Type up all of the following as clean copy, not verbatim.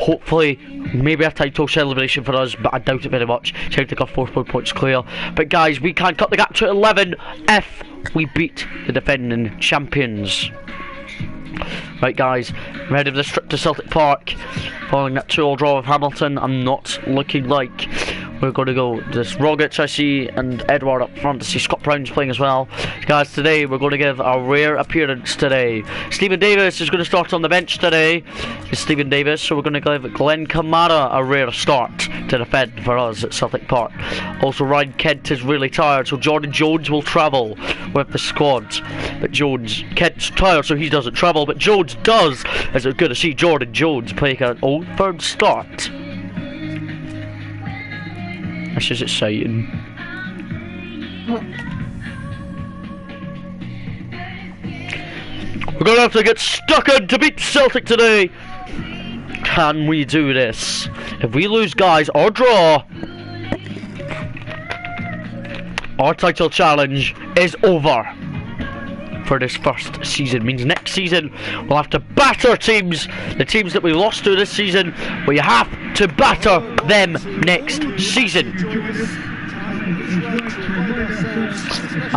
hopefully, maybe a title celebration for us, but I doubt it very much. Celtic are 4 points clear. But guys, we can cut the gap to 11 if we beat the defending champions. Right guys, ready for this trip to Celtic Park. Following that 2-2 draw with Hamilton, I'm not looking like we're going to go. There's Rogic I see, and Edward up front. I see Scott Brown's playing as well. Guys, today we're going to give a rare appearance today. Stephen Davis is going to start on the bench today. It's Stephen Davis, so we're going to give Glenn Kamara a rare start to defend for us at Celtic Park. Also, Ryan Kent is really tired, so Jordan Jones will travel with the squad. But Kent's tired, so he doesn't travel, but Jones does. As it's good to see Jordan Jones playing an Old Firm start. This is exciting. We're going to have to get stuck in to beat Celtic today. Can we do this? If we lose, guys, or draw, our title challenge is over for this first season. Means next season we'll have to batter teams. The teams that we lost to this season, we have to batter them next season.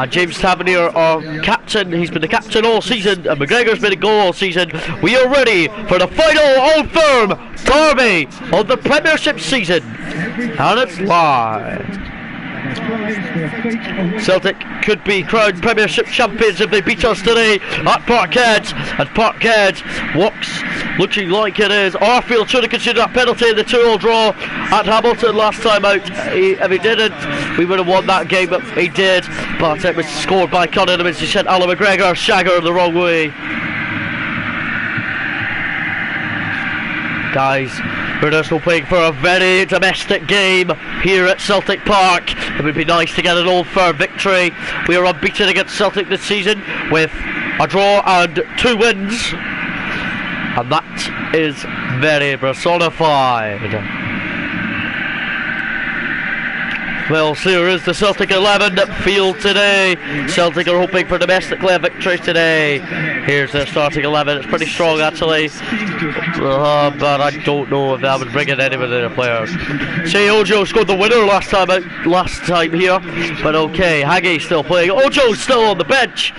James Tavernier, our captain, he's been the captain all season, and McGregor's been a goal all season. We are ready for the final Old Firm derby of the Premiership season, and it's live. Celtic could be crowned Premiership champions if they beat us today at Parkhead, and Parkhead looks looking like it is. Arfield should have considered that penalty in the 2-2 draw at Hamilton last time out. If he didn't, we would have won that game, but he did. But it was scored by Cunningham as he sent Alan McGregor Shagger the wrong way. Guys, we're just hoping for a very domestic game here at Celtic Park. It would be nice to get an Old Firm victory. We are unbeaten against Celtic this season with a draw and 2 wins. And that is very personified. Well, here is the Celtic 11 field today. Celtic are hoping for domestically a victory today. Here's their starting 11. It's pretty strong actually, but I don't know if I would bring in any of their players. See, Ojo scored the winner last time here, but okay, Haggie's still playing. Ojo's still on the bench,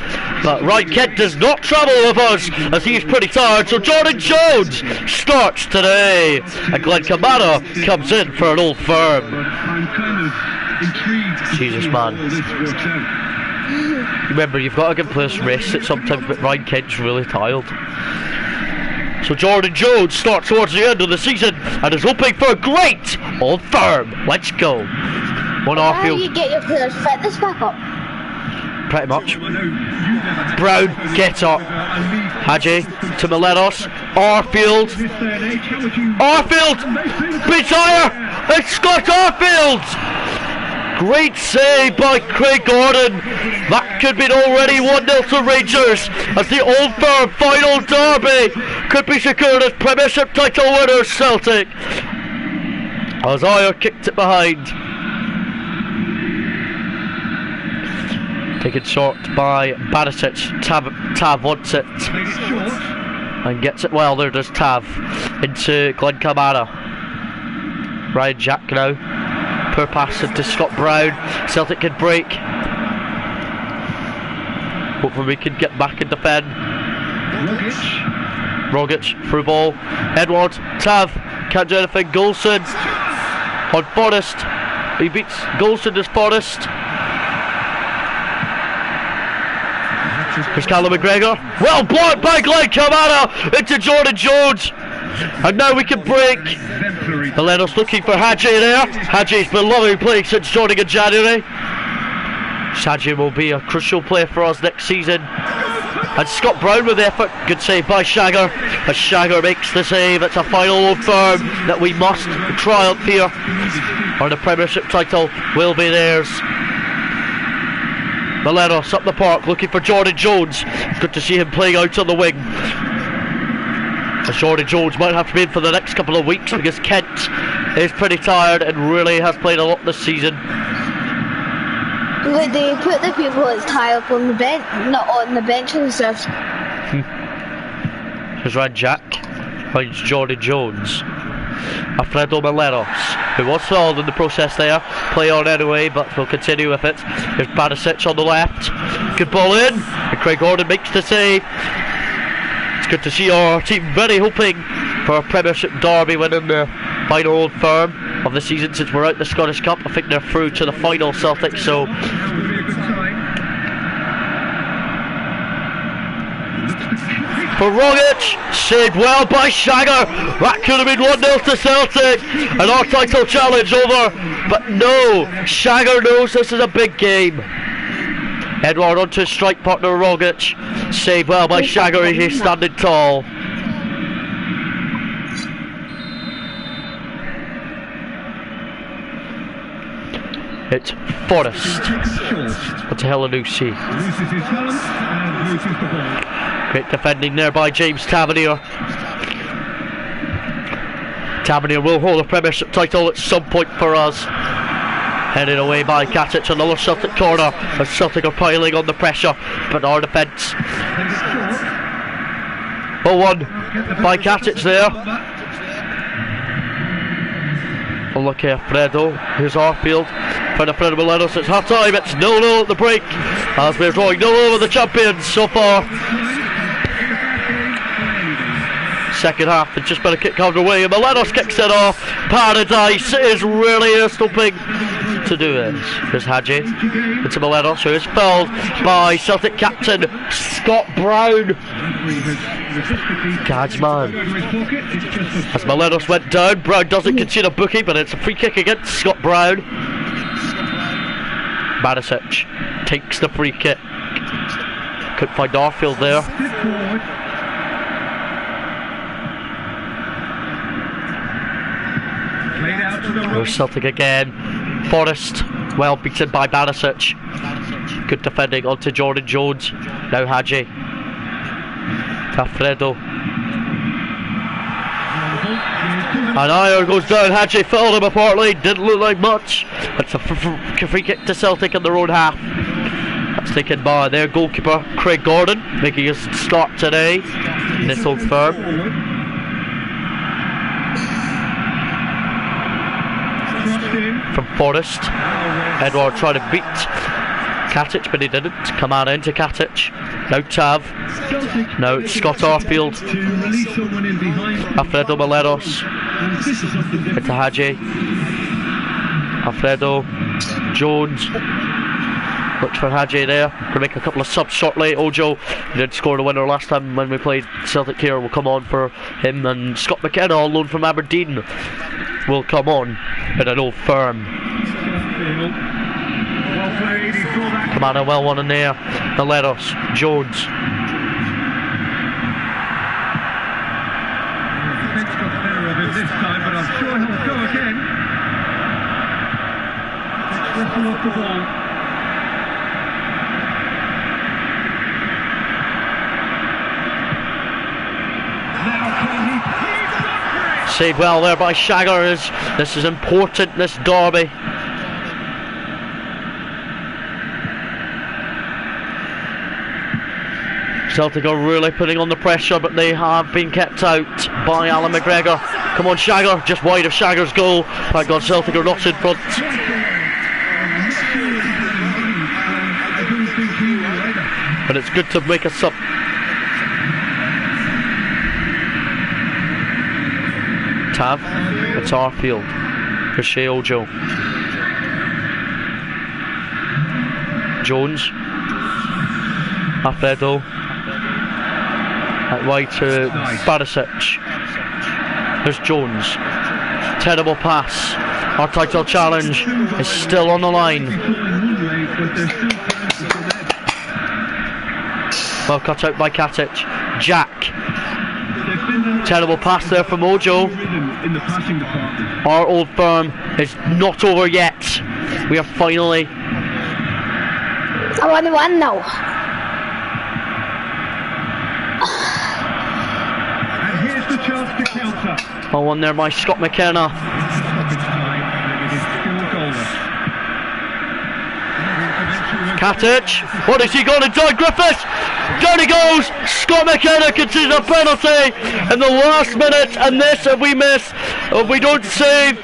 but Ryan Kent does not travel with us as he's pretty tired, so Jordan Jones starts today, and Glenn Kamara comes in for an Old Firm. Jesus, man. Remember, you've got to give players rest at sometimes, but Ryan Kent's really tired. So Jordan Jones starts towards the end of the season and is hoping for a great Old Firm. Let's go. How do you get your players' fitness back up? Pretty much. Brown gets up. Hadji to Milenos. Arfield beats higher. It's Scott Arfield. Great save by Craig Gordon. That could be already 1-0 to Rangers as the Old Firm final derby could be secured as Premiership title winners Celtic. As Ayer kicked it behind. Taken short by Barisic. Tav wants it and gets it well. There does Tav into Glenn Kamara. Ryan Jack now. Poor pass into Scott Brown. Celtic can break. Hopefully we can get back and defend. Rogic through ball. Edward, Tav can't do anything. Golson on Forrest. He beats Golson as Forrest. Here's Callum McGregor. Well blocked by Glenn Kamara into Jordan Jones. And now we can break. Milenos looking for Hadji there. Hadji's been lovely playing since joining in January. Hadji will be a crucial player for us next season. And Scott Brown with the effort. Good save by Shagger. As Shagger makes the save. It's a final Old Firm that we must triumph here, or the Premiership title will be theirs. Milenos up the park looking for Jordan Jones. Good to see him playing out on the wing. As Jordan Jones might have to be in for the next couple of weeks because Kent is pretty tired and really has played a lot this season. Would they put the people that's tired on the bench, not on the bench and Here's Ryan Jack finds Jordan Jones. Alfredo Meleros, who was fouled in the process there. Play on anyway, but we'll continue with it. Here's Barisic on the left. Good ball in, and Craig Gordon makes the save. It's good to see our team very hoping for a Premiership derby win in the final Old Firm of the season, since we're out in the Scottish Cup. I think they're through to the final, Celtic, so for Rogic, saved well by Shagger. That could have been 1-0 to Celtic, and our title challenge over. But no, Shagger knows this is a big game. Edward onto his strike partner Rogic. Saved well by Shagger, he's standing tall. It's Forrest onto Helanusi. Great defending there by James Tavernier. Tavernier will hold a Premiership title at some point for us. Headed away by Katic, another Celtic corner, as Celtic are piling on the pressure, but our defence. 0-1 by Katic there. Unlucky Alfredo, here's Arfield. For Alfredo Meleros, it's half time, it's 0-0 at the break, as we're drawing 0-0 with the champions so far. Second half, it's just been a kick underway, and Meleros kicks it off. Paradise is really stopping to do this. Here's Hadji into Meleros, who is fouled by Celtic captain Scott Brown. Gadsman. As Meleros went down, Brown doesn't concede a bookie, but it's a free kick against Scott Brown. Barisic takes the free kick. Couldn't find Arfield there. Here's Celtic again. Forrest, well beaten by Barisic. Good defending onto Jordan Jones. Now Hadji. Alfredo. And Ayer goes down. Hadji fouled him apparently. Didn't look like much. It's a free kick to Celtic in their own half. That's taken by their goalkeeper Craig Gordon, making his start today in this Old Firm. From Forrest. Edward trying to beat Katic, but he didn't. Come on into Katic. Now Tav. Now it's Scott Arfield. Alfredo Meleros. Into Hadji. Alfredo. Jones. Looks for Hadji there. Going to make a couple of subs shortly. Ojo did score the winner last time when we played Celtic here. Will come on for him, and Scott McKenna, on loan from Aberdeen, will come on in an Old Firm. Come on, a well one in there. Meleros, Jones. This time, but I'm sure he'll go again. Whistle off the ball. Saved well there by Shagger. This is important, this derby. Celtic are really putting on the pressure, but they have been kept out by Alan McGregor. Come on, Shagger, just wide of Shagger's goal. Thank God Celtic are not in front. But it's good to make a sub. Tav, it's Arfield. Here's Shea Ojo. Jones. Alfredo. Out wide to Barisic. There's Jones. Terrible pass. Our title challenge is still on the line. Well cut out by Katic. Jack. Terrible pass there from Ojo. Our Old Firm is not over yet. We are finally... I want to win now. 1-1 there by Scott McKenna. Katic, what is he going to do? Griffiths! Down he goes! Scott McKenna concedes a penalty in the last minute, and this, if we miss, If we don't save,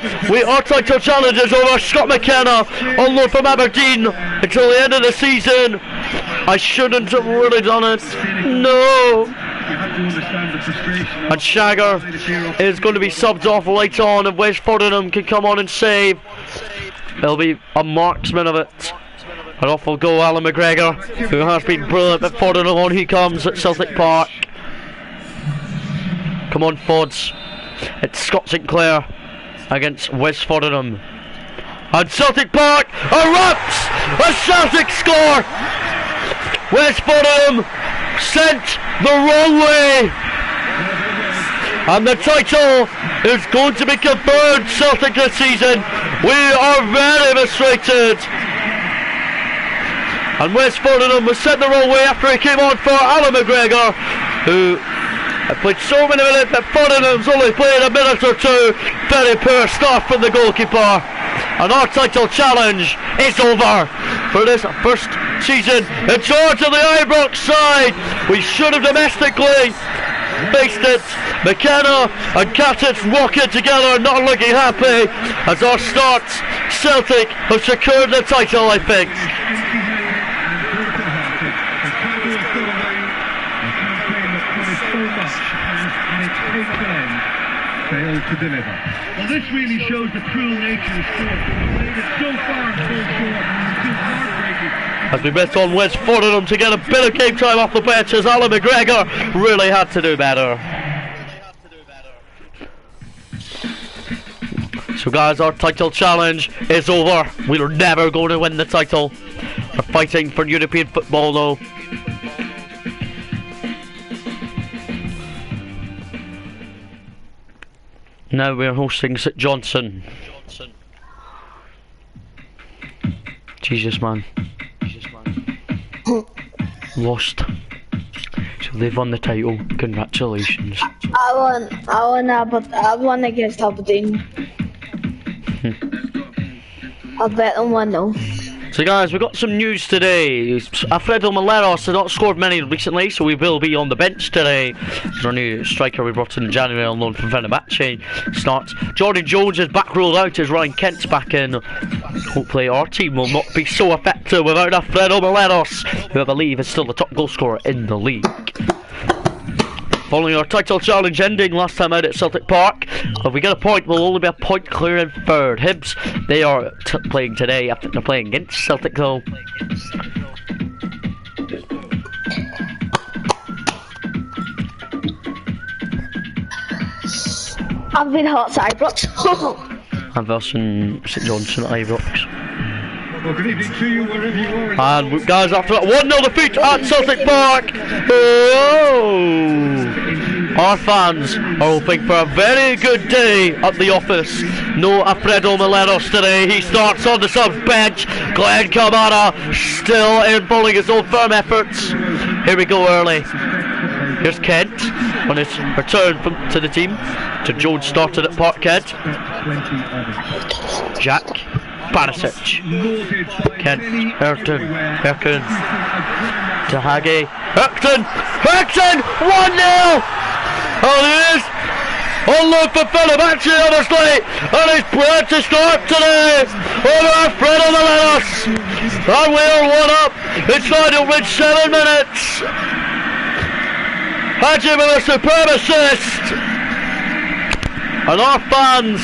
our title challenge is over. Scott McKenna on loan from Aberdeen until the end of the season. I shouldn't have really done it. No. And Shagger is going to be subbed off later on, and West Fordingham can come on and save. There'll be a marksman of it. An off will go Alan McGregor, who has been brilliant at Fordingham. On he comes at Celtic Park. Come on, Fods. It's Scott Sinclair against West Fordingham. And Celtic Park erupts! A Celtic score! West Fordingham sent the wrong way! And the title is going to be confirmed, Celtic, this season. We are very frustrated. And West Fordingham was sent the wrong way after he came on for Alan McGregor, who played so many minutes that Fordingham's only played a minute or two. Very poor start from the goalkeeper. And our title challenge is over for this first season in charge of the Ibrox side. We should have domestically faced it. McKenna and Katic walking together, not looking happy. As our start, Celtic have secured the title, I think. Failed to deliver. Well, this really shows the cruel nature of sport. We've made it so far and so short. It's just heartbreaking. As we bet on West Fordingham to get a bit of game time off the bench, as Alan McGregor really had to do better. So guys, our title challenge is over. We're never going to win the title. We're fighting for European football though. Now we're hosting St Johnson. Jesus man. Lost. So they've won the title. Congratulations. I won against Aberdeen. I bet them 1-0. So guys, we've got some news today. Alfredo Maleros has not scored many recently, so we will be on the bench today. Our new striker we brought in January on loan from Fenerbahce starts. Jordan Jones is back ruled out as Ryan Kent's back in. Hopefully our team will not be so effective without Alfredo Maleros, who I believe is still the top goal scorer in the league. Following our title challenge ending last time out at Celtic Park, if we get a point, we'll only be a point clear in third. Hibs, they are playing today. I think they're playing against Celtic though. I've been hot to Ibrox. And versus St Johnson at Ibrox. Well, good evening to you wherever you are. And guys, after that 1-0 defeat at Celtic Park, our fans are hoping for a very good day at the office. No Alfredo Maleros today. He starts on the subs bench. Glenn Kamara still in following his own firm efforts. Here we go early. Here's Kent on his return to the team. To Jones started at Parkhead. Jack Barisic. Kent, Ayrton, to Hagi. Ayrton! 1-0! Oh, he is! On loan for Fenerbahce, obviously! And he's brilliant to start today! Over Alfredo Maleros! And we are 1-up! Inside of with 7 minutes! Hagi with a superb assist! And our fans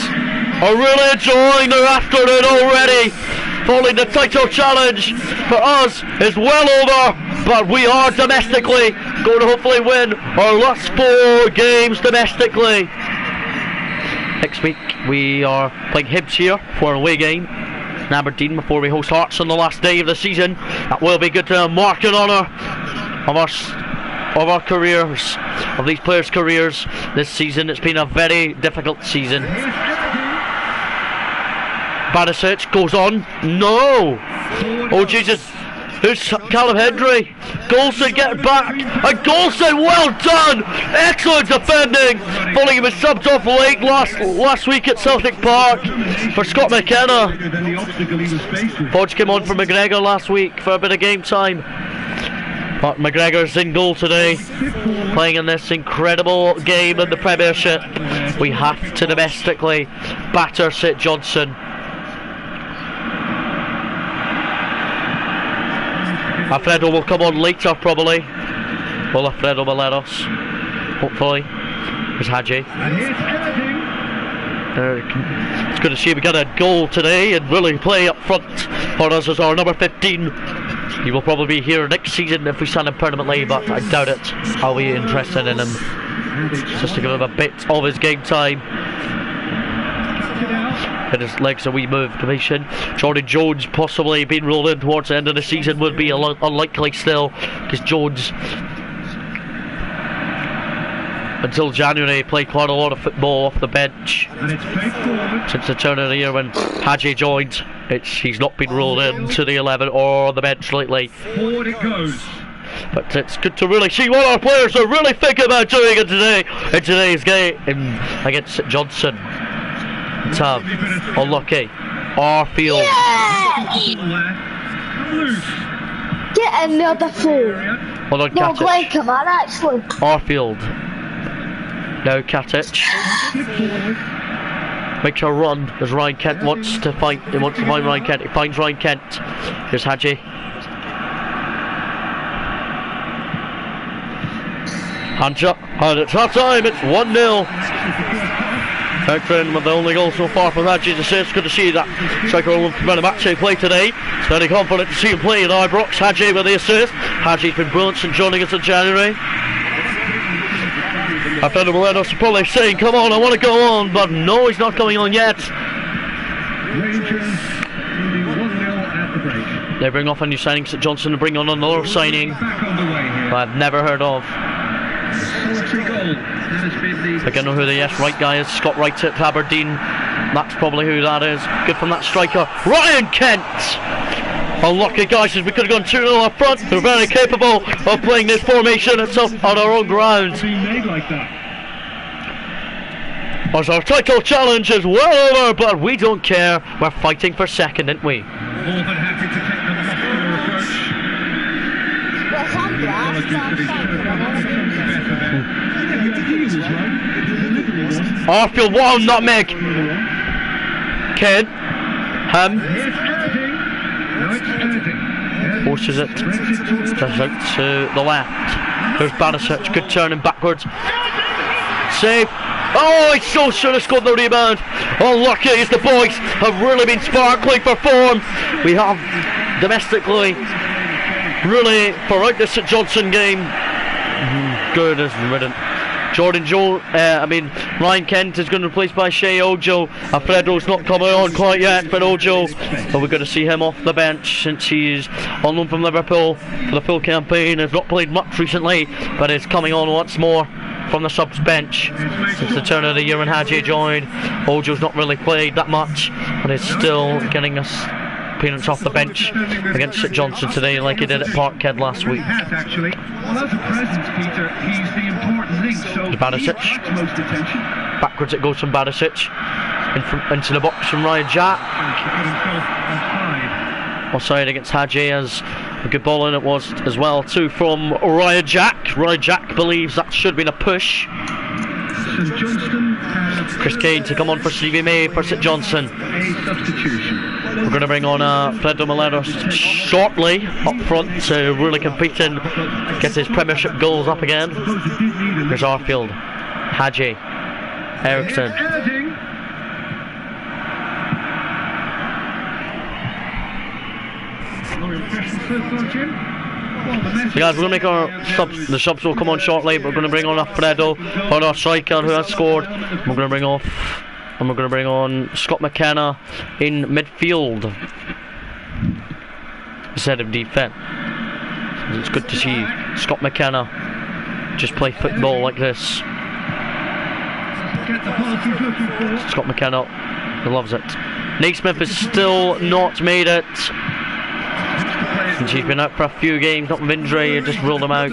are really enjoying their afternoon already. Following the title challenge for us is well over, but we are domestically going to hopefully win our last 4 games domestically. Next week we are playing Hibs here for an away game in Aberdeen before we host Hearts on the last day of the season. That will be good to mark in honour of our careers, of these players' careers this season. It's been a very difficult season. Barisic goes on. No! Oh Jesus! Who's Callum Hendry? Golson getting back. And Golson, well done! Excellent defending! Following him was subbed off late last week at Celtic Park for Scott McKenna. Podge came on for McGregor last week for a bit of game time. Mark McGregor's in goal today, playing in this incredible game in the Premiership. We have to domestically batter St Johnstone. Alfredo will come on later probably. Well, Alfredo will let us, hopefully. There's Hadji. It's good to see we got a goal today and really play up front for us as our number 15. He will probably be here next season if we sign him permanently, but I doubt it. I'll be interested in him just to give him a bit of his game time. And his legs a wee move commission. Jordan Jones possibly being rolled in towards the end of the season would be unlikely still, because Jones until January played quite a lot of football off the bench since the turn of the year when Hadji joined. He's not been rolled into the 11 or on the bench lately. Forward it goes. But it's good to really see what our players are really thinking about doing in today's game against St Johnstone. Tab, unlucky. Arfield. Get in the other four. Hold on, No, Katic. Glenn, come on, actually. Arfield. Now Katic. Makes a run as Ryan Kent wants to find. He wants to find Ryan Kent. He finds Ryan Kent. Here's Hadji. Hands up, and it's half time. It's 1-0. Ekren with the only goal so far for Hadji's assist. Good to see that striker will come out of match play today. It's very confident to see him play in Ibrox. Hadji with the assist. Hadji's been brilliant since joining us in January. Alfredo Morenos probably saying, come on, I want to go on, but no, he's not coming on yet. Rangers leading 1-0 at the break. They bring off a new signing, St Johnstone, to bring on another signing Back on the way here. I've never heard of. Solitary goal. That has been the... I don't know who the yes right guy is. Scott Wright at Aberdeen. That's probably who that is. Good from that striker, Ryan Kent. Unlucky guys, as we could have gone 2-0 up front. They're very capable of playing this formation itself on our own ground. Being made like that. As our title challenge is well over, but we don't care. We're fighting for second, aren't we? More than happy to take the muscular approach. Well, I'm Apologies for the Arfield, one nutmeg. Kent. Forces it. Just out to the left. There's Barisic. Good turning backwards. Save. Oh, he so should have scored the rebound. Unlucky as the boys have really been sparkling for form. We have domestically really throughout the St Johnstone game. Good as ridden. Ryan Kent is going to be replaced by Shea Ojo. Alfredo's not coming on quite yet, but Ojo, we're going to see him off the bench since he's on loan from Liverpool for the full campaign. Has not played much recently, but is coming on once more from the subs bench since the turn of the year when Hadji joined. Ojo's not really played that much, but is still getting us appearance off the bench against St Johnstone today, like he did at Parkhead last week. Well, as a presence, Peter, he's the important link, so Barisic. he attracts most attention. Backwards it goes from Barisic. Into the box from Ryan Jack. Offside against Hadji, as a good ball in it was as well too from Ryan Jack. Ryan Jack believes that should have been a push. St Johnstone Chris Kane to come on for Stevie May for St Johnstone. a substitution. We're going to bring on Alfredo Morenos shortly up front to really compete and get his Premiership goals up again. There's Arfield, Hadji, Eriksson. So guys, we're going to make our subs. The subs will come on shortly, but we're going to bring on Alfredo, on our striker who has scored. We're going to bring off, and we're going to bring on Scott McKenna in midfield instead of defence. It's good to see Scott McKenna just play football like this. Scott McKenna, he loves it. Naismith has still not made it. And she's been out for a few games, not with injury, just ruled him out.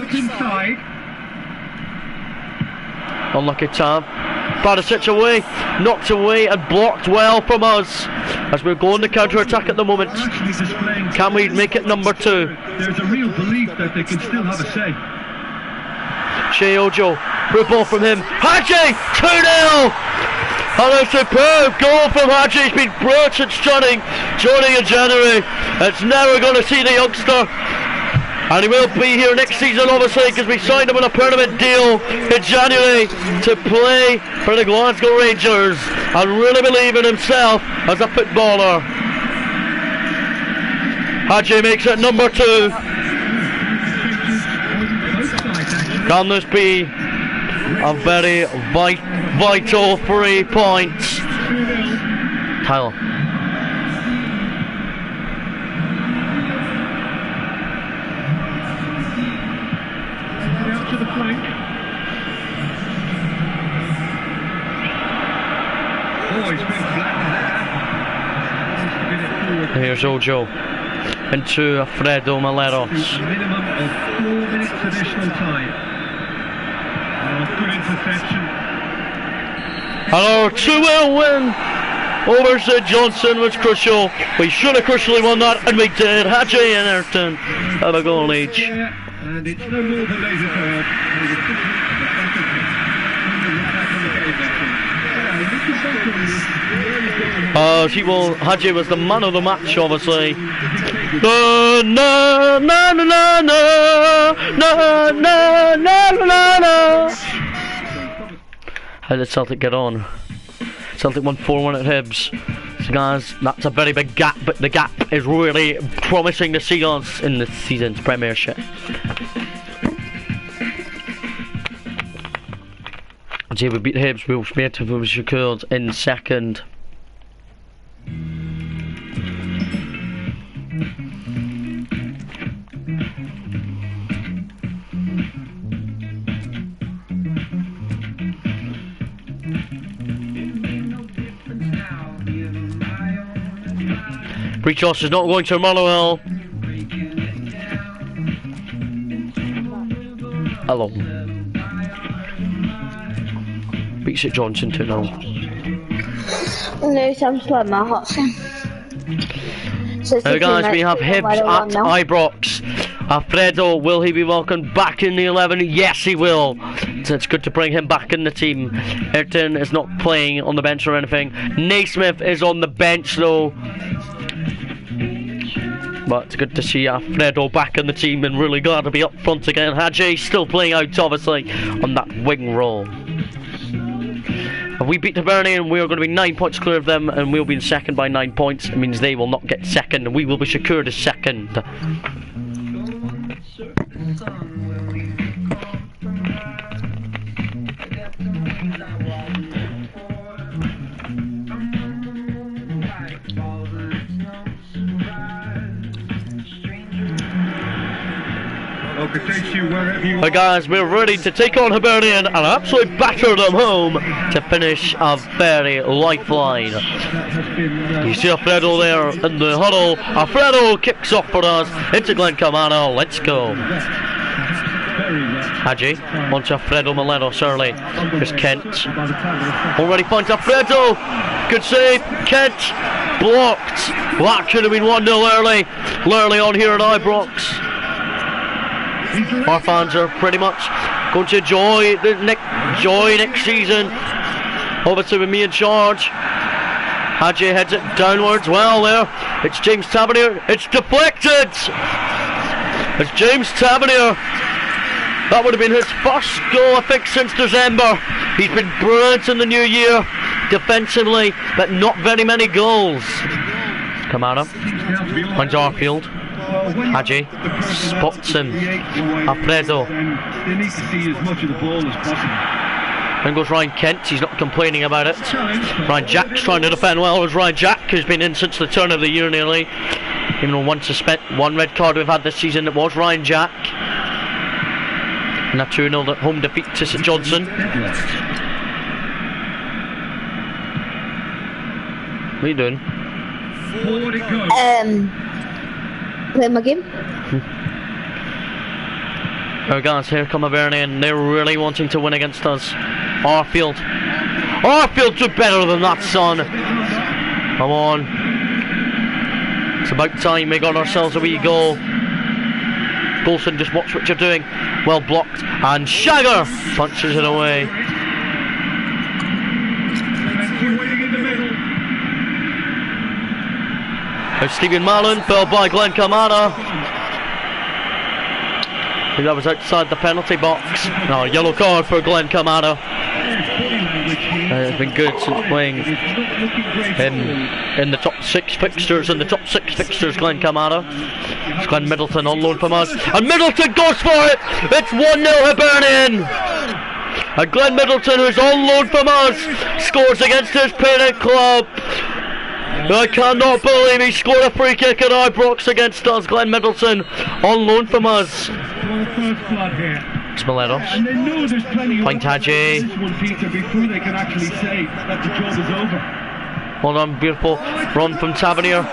Unlucky Tab. Barisic away, knocked away and blocked well from us as we're going to counter-attack at the moment. Can we make it number 2? There's a real belief that they can still have a say. Shea Ojo, through ball from him. Hadji, 2-0! And a superb goal from Hadji. He's been brilliant and stunning, joining in January. It's never going to see the youngster. And he will be here next season, obviously, because we signed him on a permanent deal in January to play for the Glasgow Rangers and really believe in himself as a footballer. Hadji makes it number 2. Can this be a very vital 3 points? Tyler. Out to the flank. Oh, he's been flat. Here's Ojo into Alfredo Maleros. Minimum of 4 minutes additional time. Good interception. And our 2-0 win over St Johnson was crucial. We should have crucially won that, and we did. Hadji and Ayrton have a goal each. Yeah, and it's no more than laser time. Hadji was the man of the match, obviously. Na na na na na na na na na na. How did Celtic get on? Celtic won 4-1 at Hibs. So guys, that's a very big gap, but the gap is really promising to see us in this season's Premiership. See, we beat Hibs, we will be able to secured in second. Breachos is not going to Manuel. Hello. Beats it Johnson 2-0. No, I'm playing my hot son. So now guys, we have Hibs at Ibrox. Alfredo, will he be welcomed back in the 11? Yes, he will. So it's good to bring him back in the team. Ayrton is not playing on the bench or anything. Naismith is on the bench though. But it's good to see Alfredo back in the team and really glad to be up front again. Hadji still playing out obviously on that wing role. If we beat Hibernian, we are going to be 9 points clear of them and we'll be in second by 9 points. It means they will not get second and we will be secured as second. But guys, we're ready to take on Hibernian and absolutely batter them home to finish a very lifeline. You see Alfredo there in the huddle. Alfredo kicks off for us into Glen Camano. Let's go. Hadji onto Alfredo Maleros early. Here's Kent. Already finds Alfredo. Good save. Kent blocked. That could have been 1-0 early on here at Ibrox. Our fans are pretty much going to enjoy next season. Obviously with me in charge. Hadji heads it downwards. Well there. It's James Tavernier. It's deflected. It's James Tavernier. That would have been his first goal I think since December. He's been brilliant in the new year. Defensively, but not very many goals. Kamara. Finds Arfield. Hadji spots him. Alfredo. They need to see as much of the ball as possible. Then goes Ryan Kent. He's not complaining about it. Ryan Jack's trying to defend well. It was Ryan Jack who's been in since the turn of the year nearly. Even though one red card we've had this season, it was Ryan Jack. And a 2-0 home defeat to St Johnson. What are you doing? Forward it goes. Play my game. Oh guys, here come Hibernian. They're really wanting to win against us. Arfield. Arfield do better than that, son. Come on. It's about time we got ourselves a wee goal. Golson, just watch what you're doing. Well blocked. And Shagger punches it away. There's Stephen Mallon, fell by Glenn Kamara. I think that was outside the penalty box. No, yellow card for Glenn Kamara. It's been good since playing in the top 6 fixtures. In the top 6 fixtures, Glenn Kamara. It's Glenn Middleton on loan from us. And Middleton goes for it! It's 1-0 Hibernian! And Glenn Middleton, who's on loan from us, scores against his parent club. I cannot believe he scored a free kick at Ibrox against us. Glenn Middleton on loan from us. It's Miletos. Point Hadji. Hold on, beautiful run from Tavernier.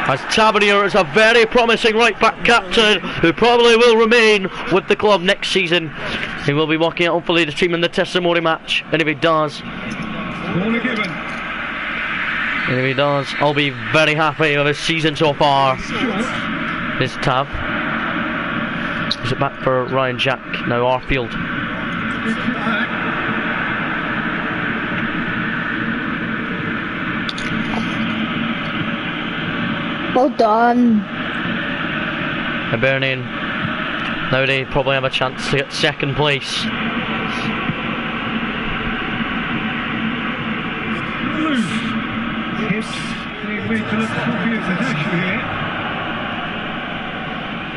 As Tavernier is a very promising right back captain who probably will remain with the club next season. He will be walking out hopefully the team in the testimony match, and if he does, I'll be very happy with his season so far. This Tav. Is it back for Ryan Jack? Now Arfield. Well done. Hibernian. Now they probably have a chance to get second place.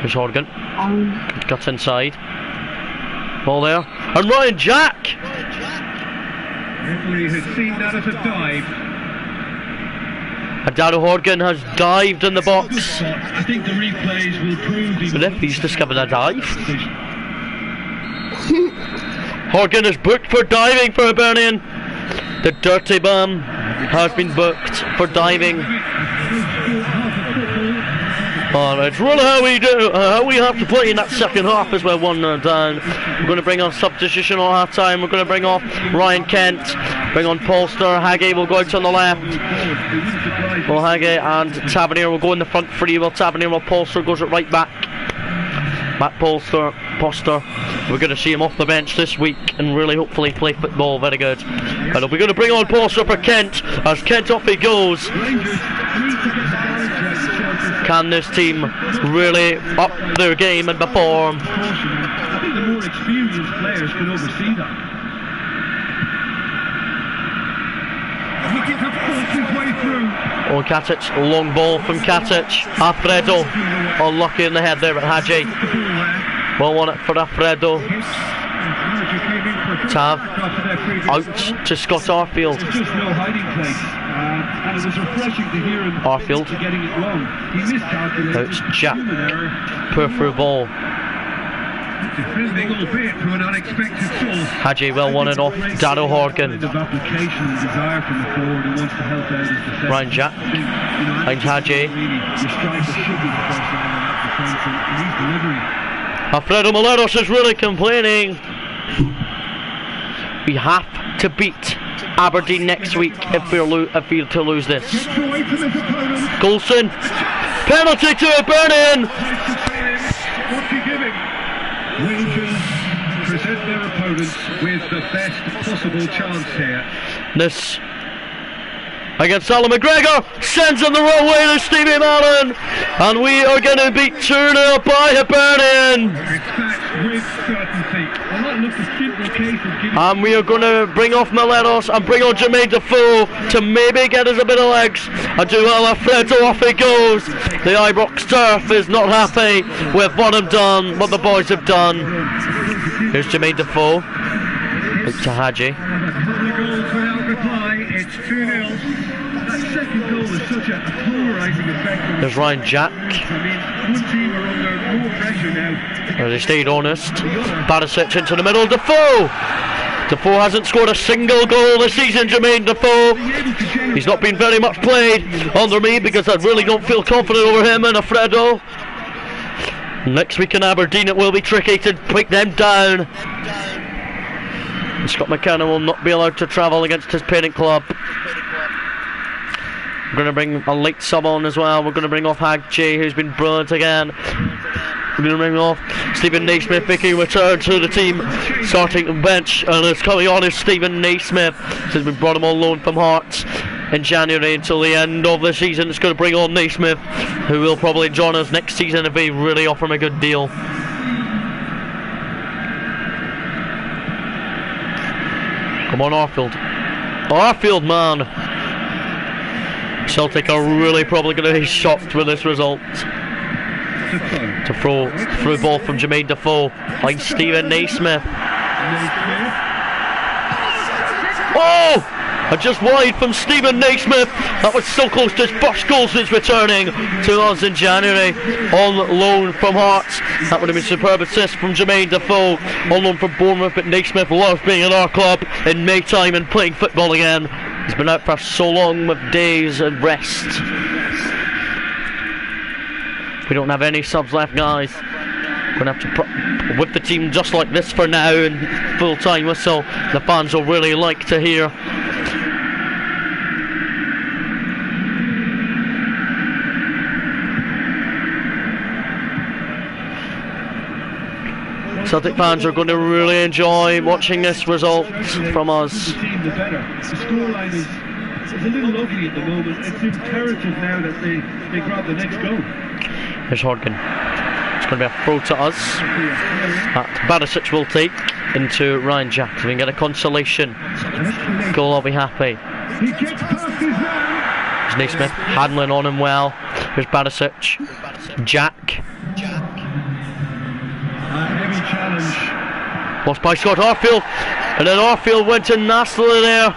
Here's Horgan. Got inside. Ball there. And Ryan Jack! Referee has seen that as a dive. And Darryl Horgan has dived in the box. I think the replays will prove The referee's discovered a dive. Horgan is booked for diving for Hibernian. The dirty bum has been booked for diving. Oh, it's really how we have to play in that second half as we're 1-0 down. We're going to bring on substitution on half time. We're going to bring off Ryan Kent, bring on Polster. Haggy will go out on the left. Well, Haggy and Tavernier will go in the front three. Well, Tavernier, while Polster goes at right back. Matt Poster. We're going to see him off the bench this week and really hopefully play football very good. And we're going to bring on Poster for Kent as Kent off he goes. Can this team really up their game and perform? I think the more experienced players can oversee that. He gets a force his way through. Oh, Katic, long ball from Katic. Alfredo, unlucky in the head there at Hadji. Well won it for Alfredo. Tav, out to Scott Arfield. There's just no hiding place. And it was refreshing to hear him Arfield. getting it wrong. He miscalculated. Now it's Jack. Poor through ball. Defending, albeit from an unexpected source. Hadji well won it off Darryl Horgan. Ryan Jack. Finds Hadji. Alfredo Miletos is really complaining. We have to beat Aberdeen next week if we're to lose this. Golson. Penalty to Hibernian. What's he giving? Rangers present their opponents with the best possible chance here. This against Alan McGregor sends in the wrong way to Stevie Mallon, and we are going to beat 2-0 by Hibernian. And we are going to bring off Miletos and bring on Jermaine Defoe to maybe get us a bit of legs. And do well, Alfredo off he goes. The Ibrox turf is not happy with what the boys have done. Here's Jermaine Defoe. Out to Hadji. It's 2-0. That second goal was such a polarising effect. There's Ryan Jack. I mean, one team are under more pressure now. They stayed honest. Barisic into the middle. Defoe! Defoe hasn't scored a single goal this season, Jermaine Defoe. He's not been very much played under me because I really don't feel confident over him and Alfredo. Next week in Aberdeen it will be tricky to pick them down. Scott McKenna will not be allowed to travel against his parent club. We're going to bring a late sub on as well. We're going to bring off Hag J, who's been brilliant again. We're going to bring off Stephen Naismith making a return to the team, starting the bench, and it's coming on is Stephen Naismith, since we brought him on loan from Hearts in January until the end of the season. It's going to bring on Naismith, who will probably join us next season if we really offer him a good deal. Come on, Arfield. Arfield, man. Celtic are really probably going to be shocked with this result. To throw through ball from Jermaine Defoe by Stephen Naismith. Oh! And just wide from Stephen Naismith. That was so close to his first goal since returning to us in January on loan from Hearts. That would have been a superb assist from Jermaine Defoe on loan from Bournemouth, but Naismith loves being in our club in May time and playing football again. He's been out for so long with days and rest. We don't have any subs left, guys. We're going to have to whip the team just like this for now and full time whistle. The fans will really like to hear. Celtic fans are going to really enjoy watching this result from us. The scoreline is a little ugly at the moment. It's imperative now that they grab the next goal. Here's Horgan. It's going to be a throw to us. That Barisic will take into Ryan Jack. If we can get a consolation goal, I'll be happy. There's Naismith handling on him well. Here's Barisic. Jack. Heavy challenge. Lost by Scott Arfield. And then Arfield went in nastily there.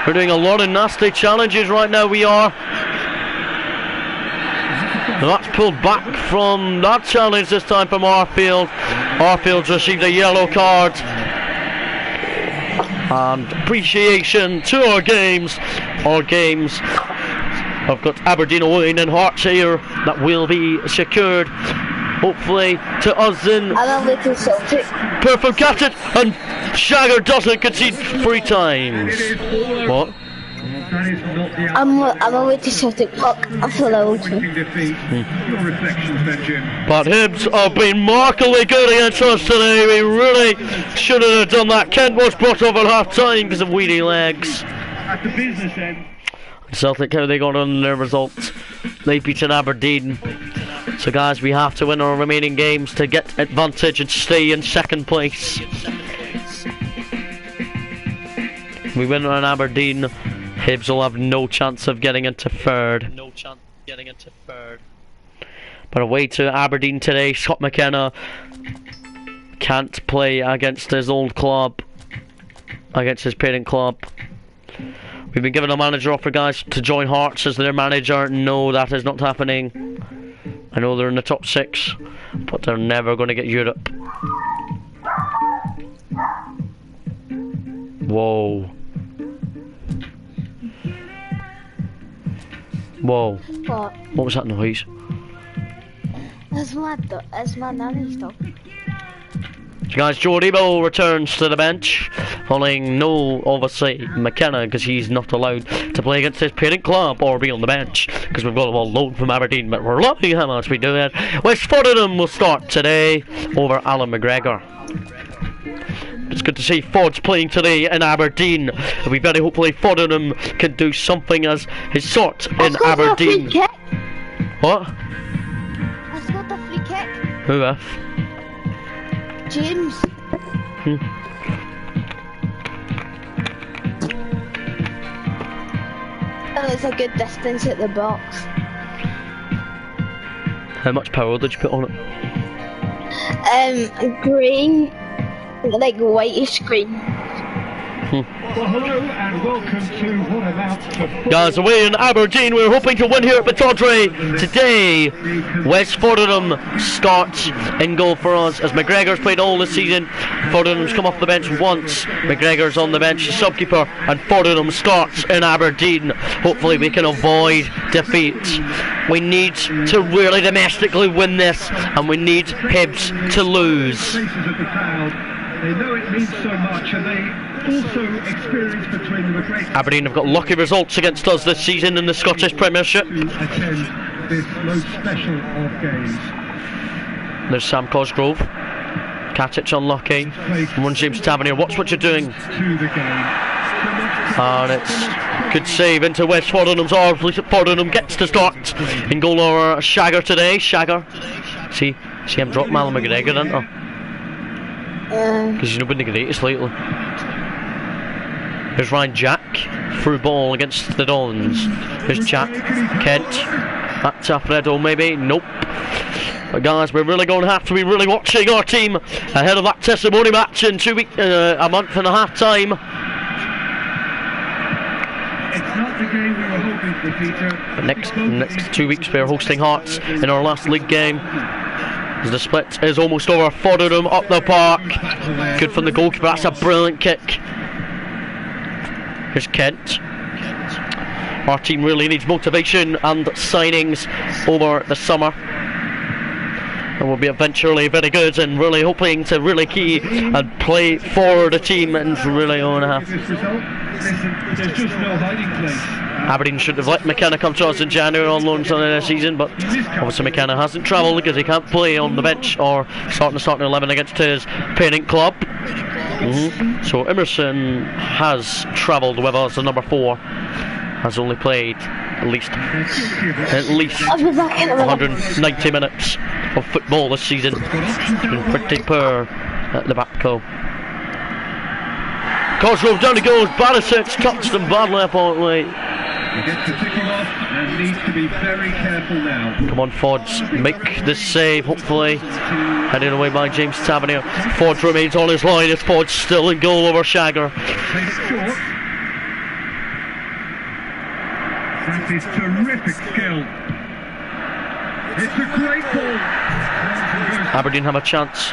We're doing a lot of nasty challenges right now, we are. And that's pulled back from that challenge this time from Arfield. Arfield's received a yellow card. And appreciation to our games. Our games. I've got Aberdeen away and Hearts here. That will be secured. Hopefully to us in. I'm a little Celtic. Perfect captain, and Shagger doesn't concede 3 times. What? I'm a little Celtic puck. I feel old. But Hibs have been markedly good against us today. We really shouldn't have done that. Kent was brought over at half time because of weedy legs. At the business end. Celtic, how they got on their results? They beaten Aberdeen. So guys, we have to win our remaining games to get advantage and stay in second place. If we win on Aberdeen, Hibs will have no chance of getting into third. But away to Aberdeen today, Scott McKenna can't play against his old club, against his parent club. We've been given a manager offer, guys, to join Hearts as their manager. No, that is not happening. I know they're in the top 6, but they're never going to get Europe. Whoa. Whoa. What? What was that noise? That's my nanny's dog. So guys, Joe Rebo returns to the bench, following no, obviously, McKenna, because he's not allowed to play against his parent club or be on the bench, because we've got him on loan from Aberdeen, but we're lucky how much we do it. West Foddenham will start today over Alan McGregor. It's good to see Fod's playing today in Aberdeen, and we very hopefully Foddenham can do something as his sort in Aberdeen. What? I scored the free kick. Who F? James. Oh, it's a good distance at the box. How much power did you put on it? Green, like whitish green. Well, hello and welcome to what amounts to... Guys, away in Aberdeen, we're hoping to win here at Pittodrie today. West Fordham starts in goal for us as McGregor's played all this season. Fordham's come off the bench once. McGregor's on the bench, sub-keeper, and Fordham starts in Aberdeen. Hopefully we can avoid defeat. We need to really domestically win this, and we need Hibs to lose. Faces of the crowd, they know it means so much, and they also experience between them a great... Aberdeen have got lucky results against us this season in the Scottish Premiership. ...to attend this most special of games. There's Sam Cosgrove. Katic unlucky. One James Tavernier. Watch what you're doing. To the game. And it's good save into West Fordham's arms. Fordham gets to start in goal over Shagger today. Shagger. See him drop Mal McGregor, didn't he? Because he's not been the greatest lately. Here's Ryan Jack. Through ball against the Dons. Here's Jack. Kent. That's Alfredo maybe. Nope. But guys, we're really going to have to be really watching our team ahead of that testimony match in a month and a half time. It's not the game we were hoping for, Peter. The next 2 weeks we're hosting Hearts in our last league game. As the split is almost over. Fordham up the park. Good from the goalkeeper. That's a brilliant kick. Here's Kent. Our team really needs motivation and signings over the summer. And we'll be eventually very good and really hoping to really key and play for the team and really on a half. There's just no hiding place. Aberdeen should have let McKenna come to us in January on loan for the season, but obviously McKenna hasn't travelled because he can't play on the bench or starting 11 against his parent club. So Emerson has travelled with us, and number 4 has only played at least 190 minutes of football this season. It's been pretty poor at the back goal. Cosgrove down he goes. Barisic touched him badly apparently. He gets the ticking off and needs to be very careful now. Come on, Fords, make this save hopefully. Headed away by James Tavernier. Fords remains on his line as Fords still in goal over Shagger. Take it short. That is terrific skill. It's a great ball. Aberdeen have a chance.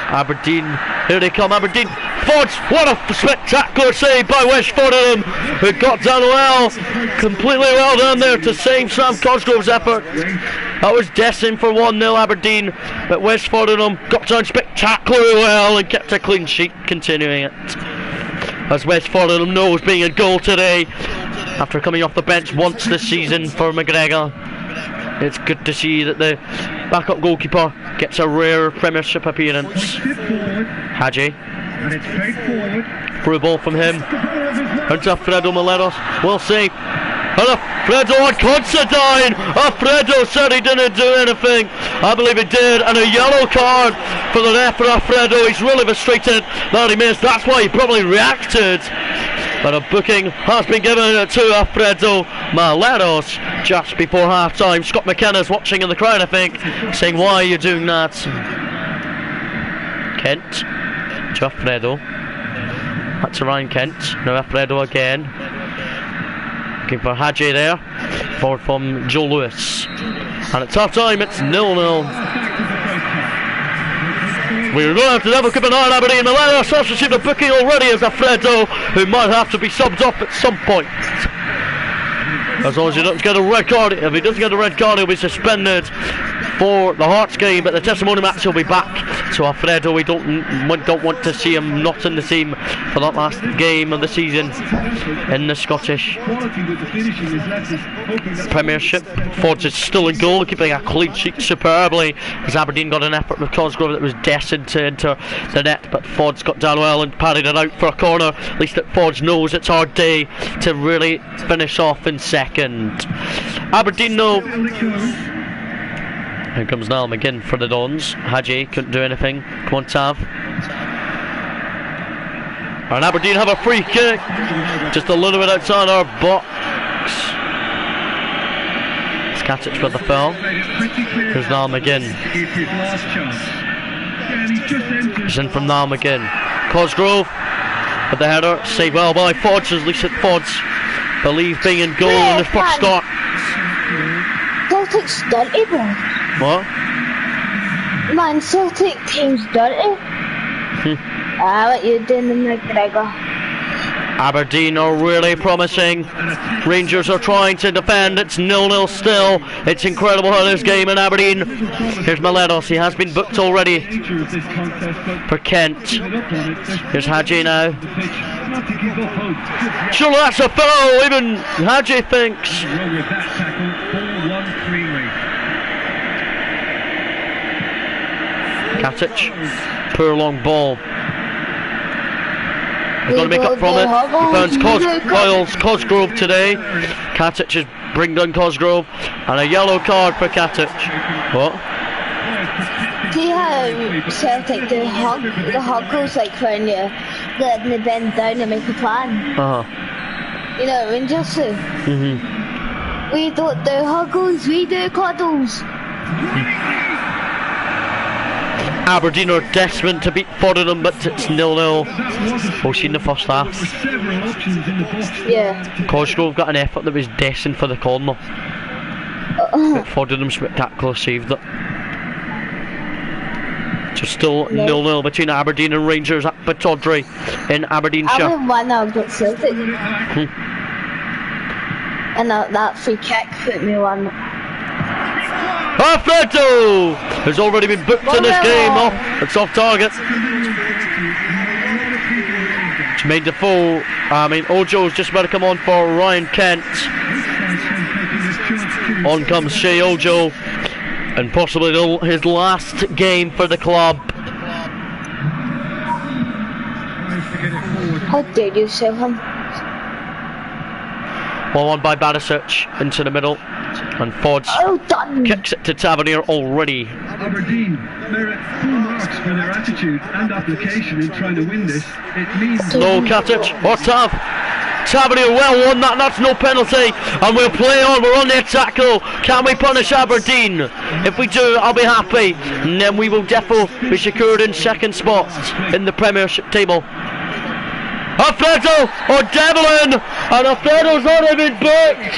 Aberdeen, here they come, Aberdeen. Fords, what a spectacular save by West Fordham, who got down well, completely well down there to save Sam Cosgrove's effort. That was destined for 1-0 Aberdeen, but West Fordham got down spectacularly well and kept a clean sheet, continuing it. As West Fordham knows being a goal today, after coming off the bench once this season for McGregor. It's good to see that the backup goalkeeper gets a rare Premiership appearance. Hadji. Through ball from him. Into Alfredo Maleros. We'll see. And Alfredo on Considine! Alfredo said he didn't do anything. I believe he did. And a yellow card for the ref for Alfredo. He's really frustrated that he missed. That's why he probably reacted. But a booking has been given to Alfredo Maleros just before half time. Scott McKenna's watching in the crowd, I think, saying, why are you doing that? Kent to Alfredo. That's Ryan Kent. Now Alfredo again. Looking for Hadji there. Forward from Joe Lewis. And at half time, it's 0-0. We're going to have to level keep an eye on Aberdeen. Maleros has received a booking already as Alfredo, who might have to be subbed off at some point. As long as he doesn't get a red card. If he doesn't get a red card, he'll be suspended for the Hearts game, but the testimony match he'll be back. So Alfredo, we don't want to see him not in the team for that last game of the season in the Scottish Premiership. Fords is still in goal, keeping a clean sheet superbly, as Aberdeen got an effort with Cosgrove that was destined to enter the net, but Fords got down well and parried it out for a corner. At least that Fords knows it's our day to really finish off in second. Aberdeen though. Here comes Niall McGinn for the Dons. Hadji couldn't do anything. Come on, Tav. And Aberdeen have a free kick. Just a little bit outside our box. Katic for the foul. Here's Niall McGinn. It's in from Niall McGinn. Cosgrove. But the header, saved well by Fords, as Lisa Fords believe being in goal in his first start. Celtic's dirty, bro. What? Man, Celtic team's dirty. What you doing in McGregor? Aberdeen are really promising. Rangers are trying to defend. It's 0-0 still. It's incredible how this game in Aberdeen. Here's Miletos. He has been booked already for Kent. Here's Hadji now. Sure, that's a foul. Even Hadji thinks. Katic. Poor long ball. He's going to make up from it. He finds Cosgrove today. Katic is bring down Cosgrove. And a yellow card for Katic. What? See how Celtic do the huggles like when you're letting the bend down and make a plan? You know, Rangers do. We don't do huggles, we do cuddles. Aberdeen are desperate to beat Fordham, but it's 0-0. We'll see in the first half. Yeah. Cosgrove got an effort that was destined for the corner. But Fordham spectacular saved it. So still 0-0 between Aberdeen and Rangers at Pittodrie in Aberdeenshire. I won 1-0 against Celtic. And that free kick put me 1. Alfredo has already been booked in this game. It's off target. Jermaine Defoe, Ojo's just about to come on for Ryan Kent. On comes Shea Ojo, and possibly his last game for the club. How dare you sell him? Well on by Barisic into the middle, and Fords kicks it to Tavernier already. Aberdeen, they're at full marks for their attitude and application in trying to win this. It means no Katic or Tavernier well won that, that's no penalty, and we'll play on, we're on the attack though. Can we punish Aberdeen? If we do, I'll be happy, and then we will definitely be secured in second spot in the Premiership table. Alfredo or Devlin, and Alfredo's already been booked.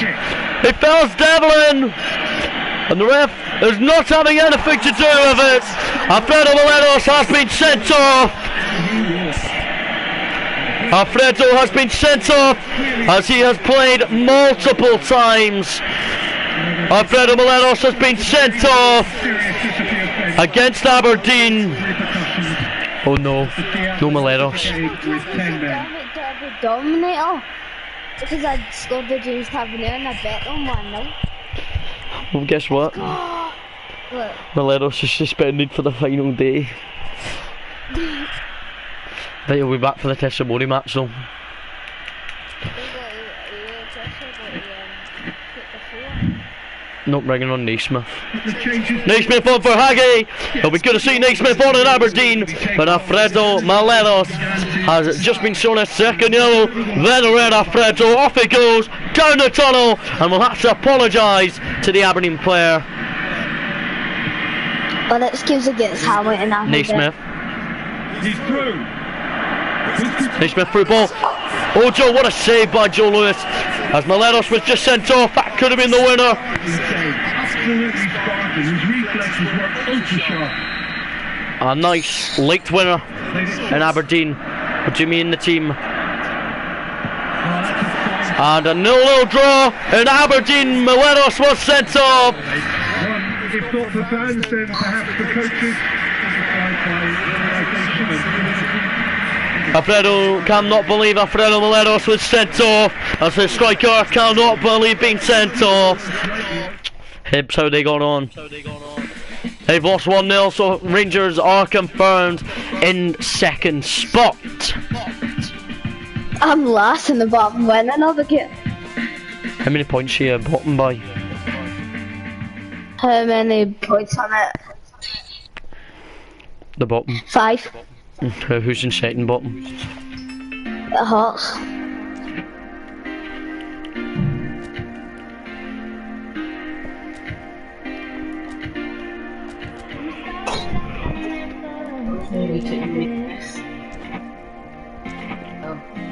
He fells Devlin, and the ref is not having anything to do with it. Alfredo Miletos has been sent off. Alfredo has been sent off as he has played multiple times. Alfredo Miletos has been sent off against Aberdeen. Oh no, no Miletos. Dominator. Because I scored the James Tavernier and I bet on 1-0. Well, guess what? What? Miletos is suspended for the final day. But he'll be back for the testimony match though. Not bringing on Naismith. Naismith on for Haggy. It'll be good to see Naismith on in Aberdeen. But Alfredo Miletos has just been shown a second yellow. Then a red. Alfredo, off he goes down the tunnel, and we'll have to apologise to the Aberdeen player. Well, excuse against Hamilton and Naismith. he's through. Naismith through ball. Ojo, what a save by Joe Lewis. As Miletos was just sent off, that could have been the winner. Absolutely sparkling. His reflexes were ultra sharp. A nice late winner in Aberdeen. What do you mean the team? And a 0-0 draw in Aberdeen. Miletos was sent off. If not for fans, then perhaps the coaches. Alfredo cannot believe Alfredo Miletos was sent off. As the striker cannot believe being sent off. Hibs, how they got on? They've lost 1-0, so Rangers are confirmed in second spot. I'm last in the bottom winning of the game. How many points are you bottom by? How many points on it? The bottom. 5. Who's in second bottom? The Hawks.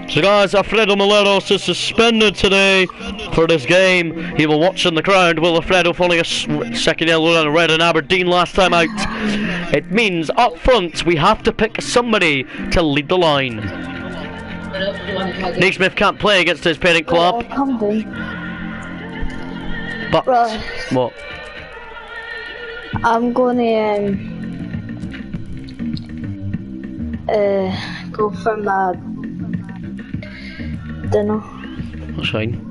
So guys, Alfredo Morelos is suspended today for this game. He will watch in the crowd. Will Alfredo following a second yellow and a red in Aberdeen last time out. It means up front we have to pick somebody to lead the line. Naismith can't play against his parent club. But Right. what? I'm gonna go for my dinner. That's fine.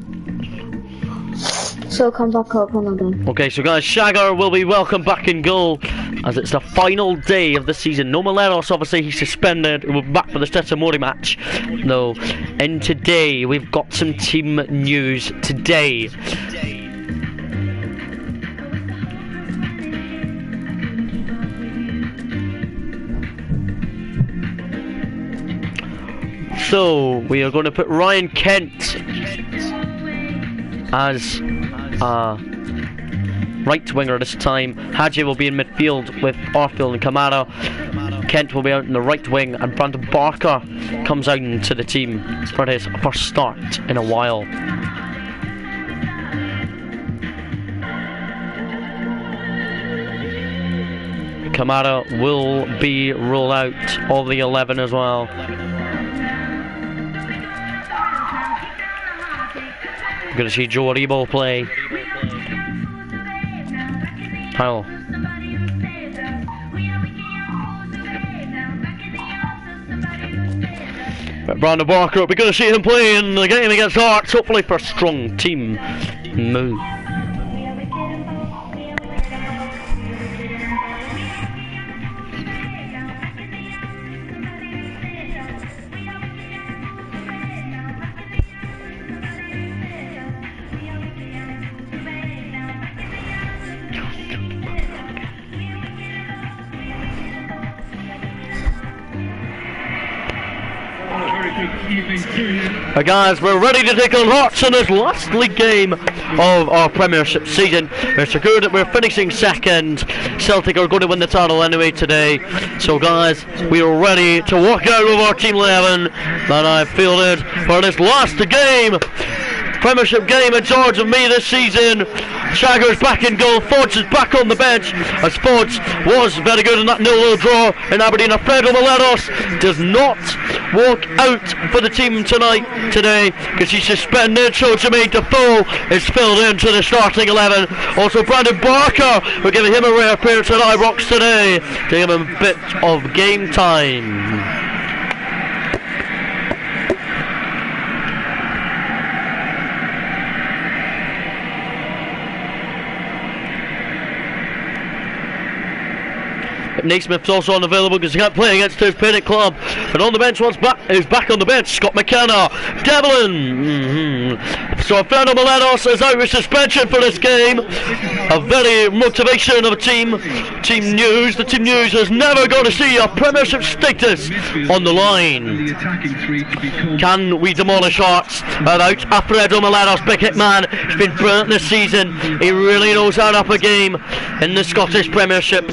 So come back up when I'm done. Okay, so guys, Shagger will be welcomed back in goal as it's the final day of the season. No Morelos, obviously, he's suspended. We'll be back for the Tessamori match. No. And today, we've got some team news today. So, we are going to put Ryan Kent as right winger this time. Hadji will be in midfield with Arfield and Kamara. Kent will be out in the right wing, and Brandon Barker comes out into the team for his first start in a while. Kamara will be ruled out of the 11 as well. We're going to see Joe Aribo play. How? But Brandon Barker, we're going to see him play in the game against Hearts, hopefully for a strong team move. Guys, we're ready to take on Hearts in this last league game of our Premiership season. We're secured that we're finishing second. Celtic are going to win the title anyway today. So guys, we are ready to walk out with our team 11 that I've fielded for this last game. Premiership game in charge of me this season. Shagger's back in goal. Forge is back on the bench as Forge was very good in that 0-0 draw in Aberdeen. Alfredo Morelos does not walk out for the team today because he's suspended. So Jermaine Defoe is filled into the starting 11. Also Brandon Barker, we're giving him a rare appearance at Ibrox today to give him a bit of game time. Naismith's also unavailable because he can't play against his parent club. But on the bench, who's back on the bench? Scott McKenna, Devlin. So Alfredo Morelos is out with suspension for this game. A very motivation of a team. Team News. The Team News is never going to see a Premiership status on the line. Can we demolish Hearts without Alfredo Morelos, big hit man? He's been brilliant this season. He really knows how to up a game in the Scottish Premiership.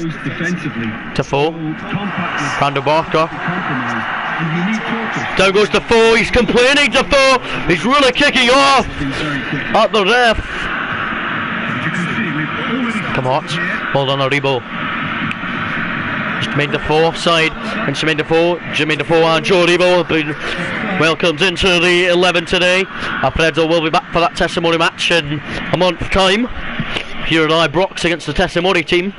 Defoe, Brandon Barker. Down goes Defoe, he's complaining, Defoe, he's really kicking off at the ref. Come on, hold on Aribo. Jermaine Defoe offside, and Jermaine Defoe and Joe Aribo have been welcomed into the 11 today. Alfredo will be back for that Tessamori match in a month's time here at Ibrox against the Tessamori team.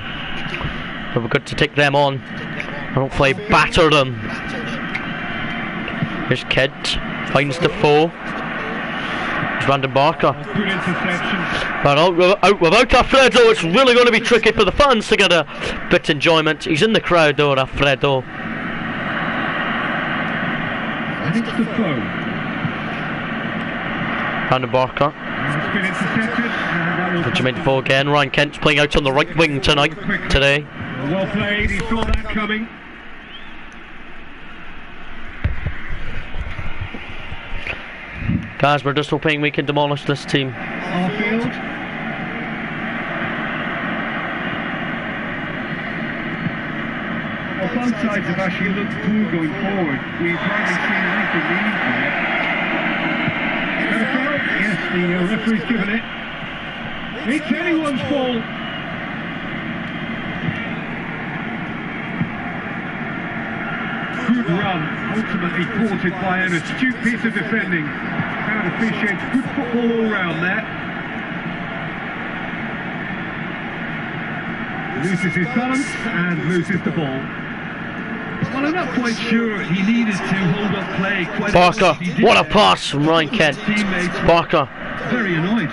We're good to take them on and hopefully batter them. Here's Kent, finds Defoe. There's Brandon Barker. But out without Alfredo, it's really going to be tricky for the fans to get a bit of enjoyment. He's in the crowd though, Alfredo. Brandon Barker. Jermaine Defoe again. Ryan Kent's playing out on the right wing today. Well played, he saw that coming. Guys, we're just hoping we can demolish this team. Arfield. Well, both sides have actually looked poor going forward. We've hardly seen anything meaningful. The referee's given it. It's anyone's fault. Good run, ultimately thwarted by an astute piece of defending. Crowd appreciates good football all round there. Loses his balance and loses the ball. Well, I'm not quite sure he needed to hold up play. Barker, what a pass from Ryan Kent. Barker. Very annoyed.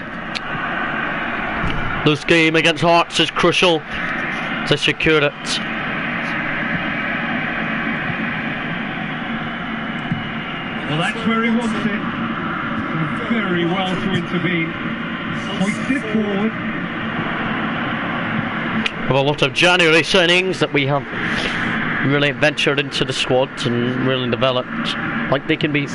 This game against Hearts is crucial to secure it. Well, that's where he wants it. Very well to intervene. Hoists it forward. We have a lot of January signings that we have really ventured into the squad and really developed. Like they can be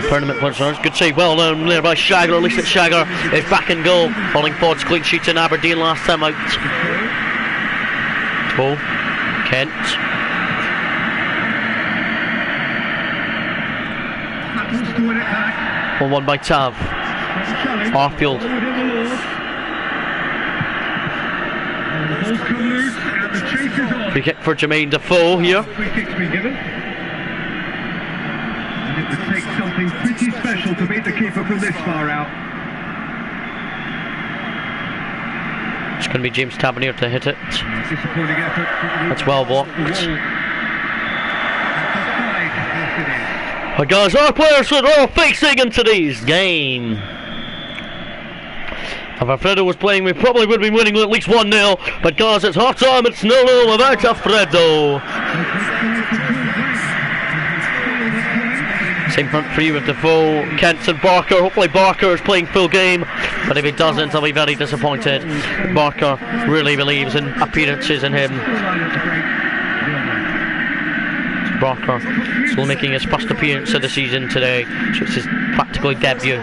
tournament players. Good save, well done there by Shagger. At least Shagger is back in goal. Falling forwards, clean sheet in Aberdeen last time out. Oh, Kent. 1-1 by Tav. Arfield. Free kick for Jermaine Defoe here. Free kick's been given. And it would take something pretty special to beat the keeper from this far out. It's going to be James Tavernier to hit it. Disappointing effort. That's well blocked. But guys, our players are all facing in today's game. If Alfredo was playing, we probably would have been winning at least 1-0. But guys, it's half time, it's 0-0 without Alfredo. Same front three with Defoe, Kent and Barker. Hopefully Barker is playing full game, but if he doesn't, I'll be very disappointed. Barker really believes in appearances in him. Barker still making his first appearance of the season today, so it's his practically debut.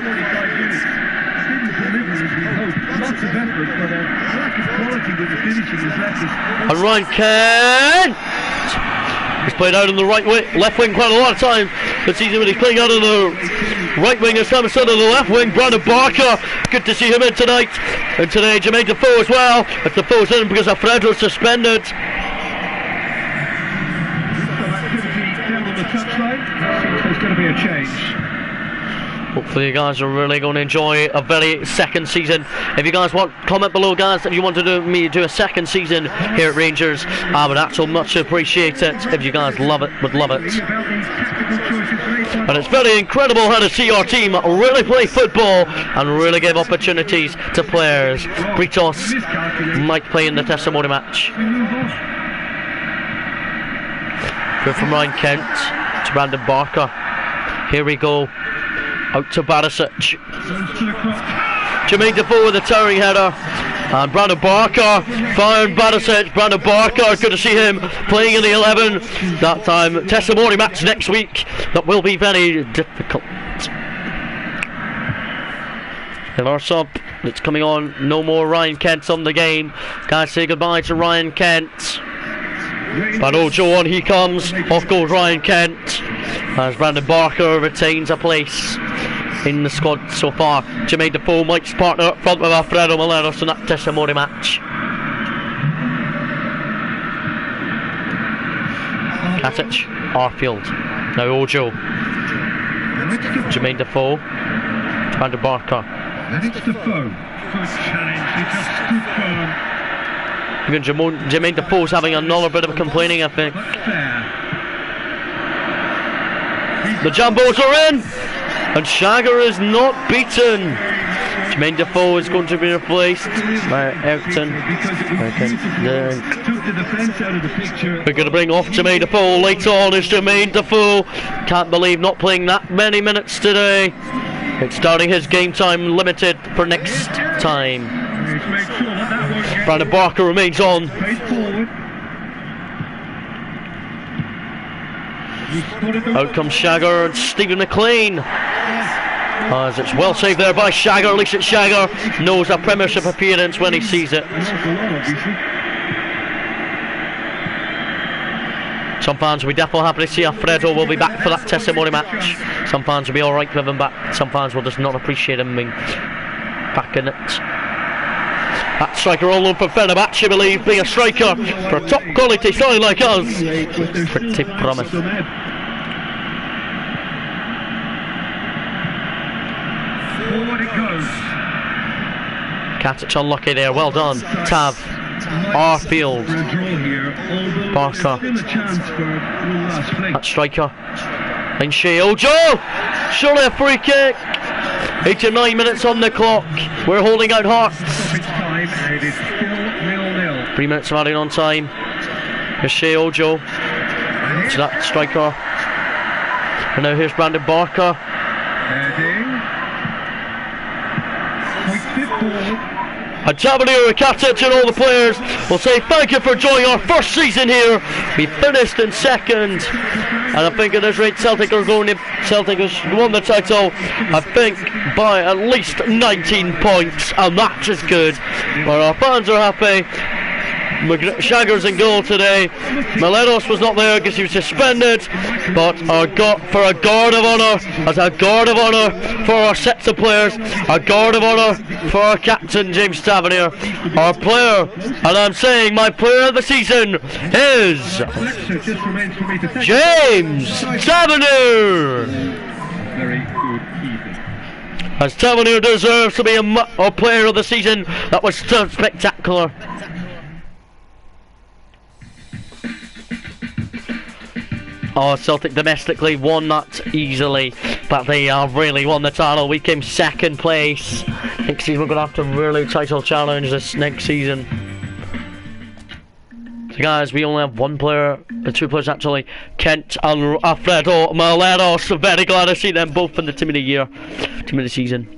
And Ryan Kent! He's played out on the right wing, left wing quite a lot of time this season, but he's playing out on the right wing as time instead of the left wing. Brandon Barker, good to see him in tonight. And today Jermaine Defoe as well. But Defoe's in because Alfredo's suspended. There's going to be a change. Hopefully you guys are really going to enjoy a very second season. If you guys want, comment below guys if you want to do a second season here at Rangers. I would actually much appreciate it if you guys love it, would love it. But it's very incredible how to see our team really play football and really give opportunities to players. Britos might play in the testimony match. Good from Ryan Kent to Brandon Barker. Here we go. Out to Barisic. Jermaine Defoe with a towering header. And Brandon Barker firing Barisic. Brandon Barker, good to see him playing in the 11. That time, testimony match next week. That will be very difficult. And our sub that's coming on. No more Ryan Kent on the game. Guys, say goodbye to Ryan Kent. But Ojo on he comes. Off goes Ryan Kent. As Brandon Barker retains a place in the squad so far. Jermaine Defoe, Mike's partner up front with Alfredo Moleros in that testimony match. Katic, Arfield, now Ojo. Jermaine Defoe, Brandon Barker. And it's Defoe. Good challenge, he just stood firm. Even Jermaine Defoe's having another bit of complaining, I think. The Jambos are in! And Shagger is not beaten. Jermaine Defoe is going to be replaced by Everton. We're going to bring off Jermaine Defoe. Later on is Jermaine Defoe. Can't believe not playing that many minutes today. It's starting his game time limited for next time. Brandon Barker remains on. Out comes Shagger and Stephen McLean. As it's well saved there by Shagger. At least it's Shagger knows a Premiership appearance when he sees it. Some fans will be definitely happy to see Alfredo will be back for that testimony match. Some fans will be alright with him back. Some fans will just not appreciate him being back in it. That striker all over for Fenerbahce, I believe, being a striker for a top quality side like us. Pretty promising. Forward it goes. Katic unlucky there, well done. Tav, Arfield, Barker. That striker. And Shea Ojo! Surely a free kick! 89 minutes on the clock. We're holding out Hearts. 3 minutes of adding on time. Here's Shea Ojo. To that striker. And now here's Brandon Barker. And Tavernier, Katic and all the players will say thank you for joining our first season here. We finished in second, and I think at this rate Celtic has won the title, I think by at least 19 points, and that is good. But our fans are happy. Shagger's in goal today. Miletos was not there because he was suspended, but for a guard of honour, as a guard of honour for our sets of players, a guard of honour for our captain James Tavernier, our player, and I'm saying my player of the season is James Tavernier. As Tavernier deserves to be a player of the season. That was so spectacular. Oh, Celtic domestically won that easily, but they really won the title. We came second place. Next season we're going to have to really title challenge this next season. So guys, we only have one player, two players actually, Kent and Alfredo Miletos. Very glad to see them both in the team of the year, team of the season.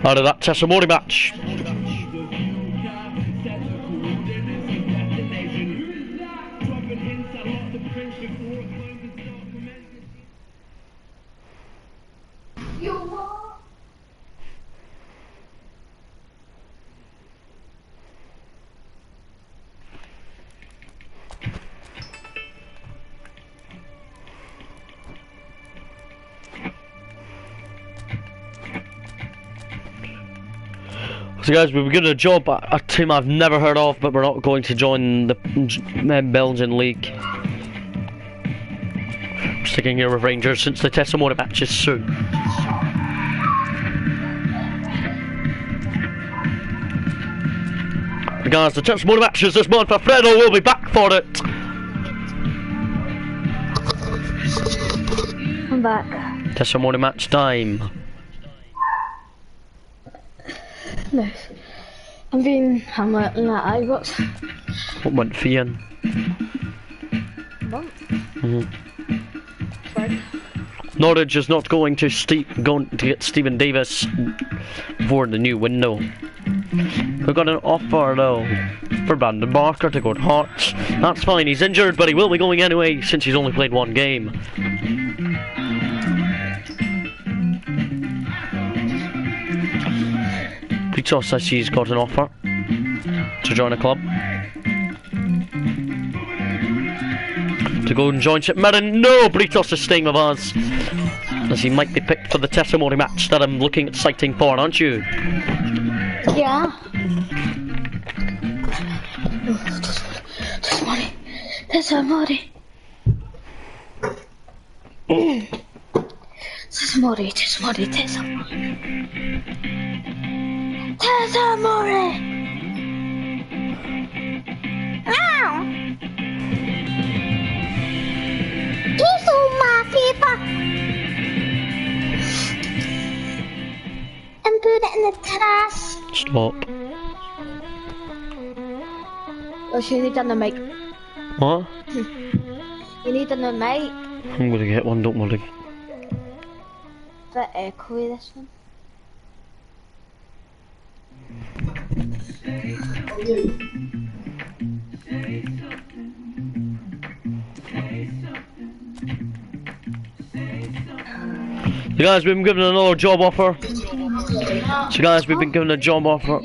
Out of that testimony match. So guys, we've given a job at a team I've never heard of, but we're not going to join the Belgian League. We're sticking here with Rangers since the testimony match is soon. Guys, the testimony match is this month. Alfredo will be back for it. I'm back. Testimony match time. No. I'm being Hamlet and that I got. What went for you? What? Right. Norwich is not going to get Stephen Davis for the new window. We've got an offer though for Brandon Barker to go to Hearts. That's fine, he's injured, but he will be going anyway since he's only played one game. Britos says he's got an offer to join a club. To go and join St Mirren. No, Britos is staying with us, as he might be picked for the testimony match that I'm looking at citing for, aren't you? Yeah. Testimony. Ow! This is my FIFA. And put it in the trash. Stop. Oh, so you need another mic. What? You need another mic. I'm gonna get one, don't worry. bit echoey, this one. So guys, we've been given another job offer. So guys, we've been given a job offer.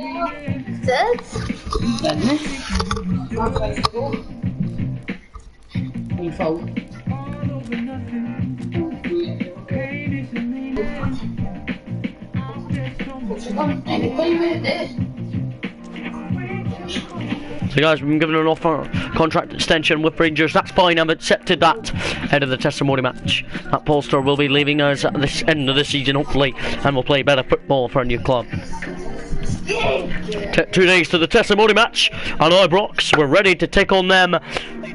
So guys, we've been given an offer, contract extension with Rangers. That's fine, I've accepted that ahead of the testimony match. That pollster will be leaving us at this end of the season, hopefully, and we'll play better football for a new club. 2 days to the testimony match, and Ibrox, we're ready to take on them.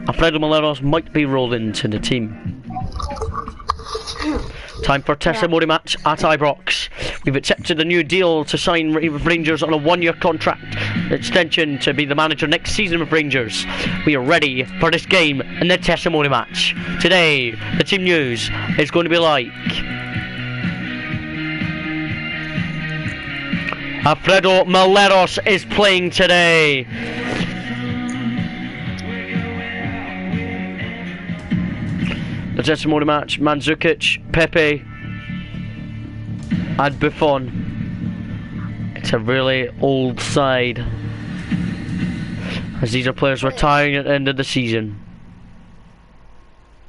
Alfredo Moleros might be rolled into the team. Time for testimony match at Ibrox. We've accepted a new deal to sign with Rangers on a 1-year contract extension to be the manager next season with Rangers. We are ready for this game in the testimony match. Today, the team news is going to be like: Alfredo Moleros is playing today. The testimony match: Mandzukic, Pepe and Buffon. It's a really old side, as these are players retiring at the end of the season.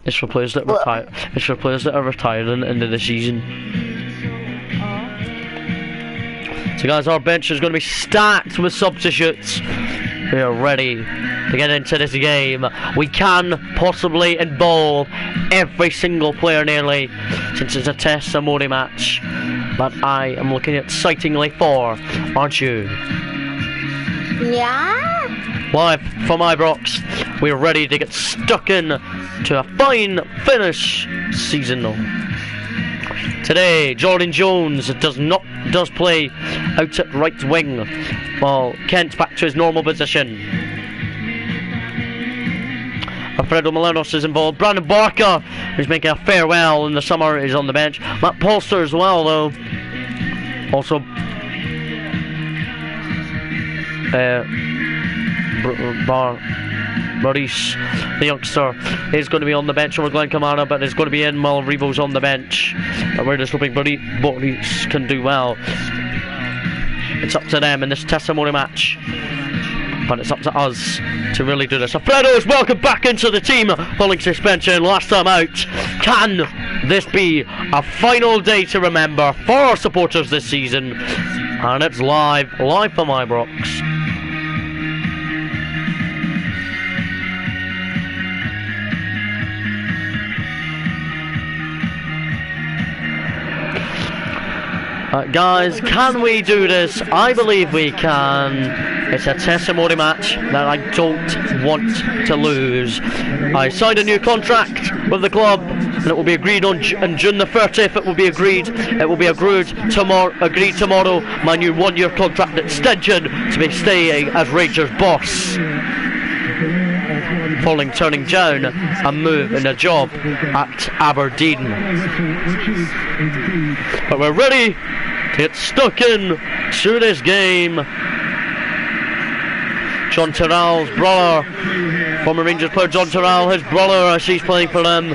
It's for players that retire. It's for players that are retired at the end of the season. So guys, our bench is going to be stacked with substitutes. We are ready to get into this game. We can possibly involve every single player nearly, since it's a testimony match. But I am looking excitingly for, aren't you? Yeah. Live from Ibrox, we're ready to get stuck in to a fine finish season. Today, Jordan Jones does play out at right wing, while Kent's back to his normal position. Alfredo Moleros is involved. Brandon Barker, who's making a farewell in the summer, is on the bench. Matt Polster as well, though. Also, Maurice, the youngster, is going to be on the bench over Glenn Kamara, but is going to be in while Revo's on the bench. And we're just hoping Maurice can do well. It's up to them in this testimony match, but it's up to us to really do this. Alfredo is welcome back into the team following suspension last time out. Can this be a final day to remember for our supporters this season? And it's live from Ibrox. Guys, can we do this? I believe we can. It's a testimony match that I don't want to lose. I signed a new contract with the club, and it will be agreed on June the 30th. It will be agreed. It will be agreed tomorrow. My new 1-year contract extension to be staying as Rangers boss, following turning down a move in a job at Aberdeen. But we're ready to get stuck in to this game. John Terrell's brother, former Rangers player John Terrell, his brother, as he's playing for them.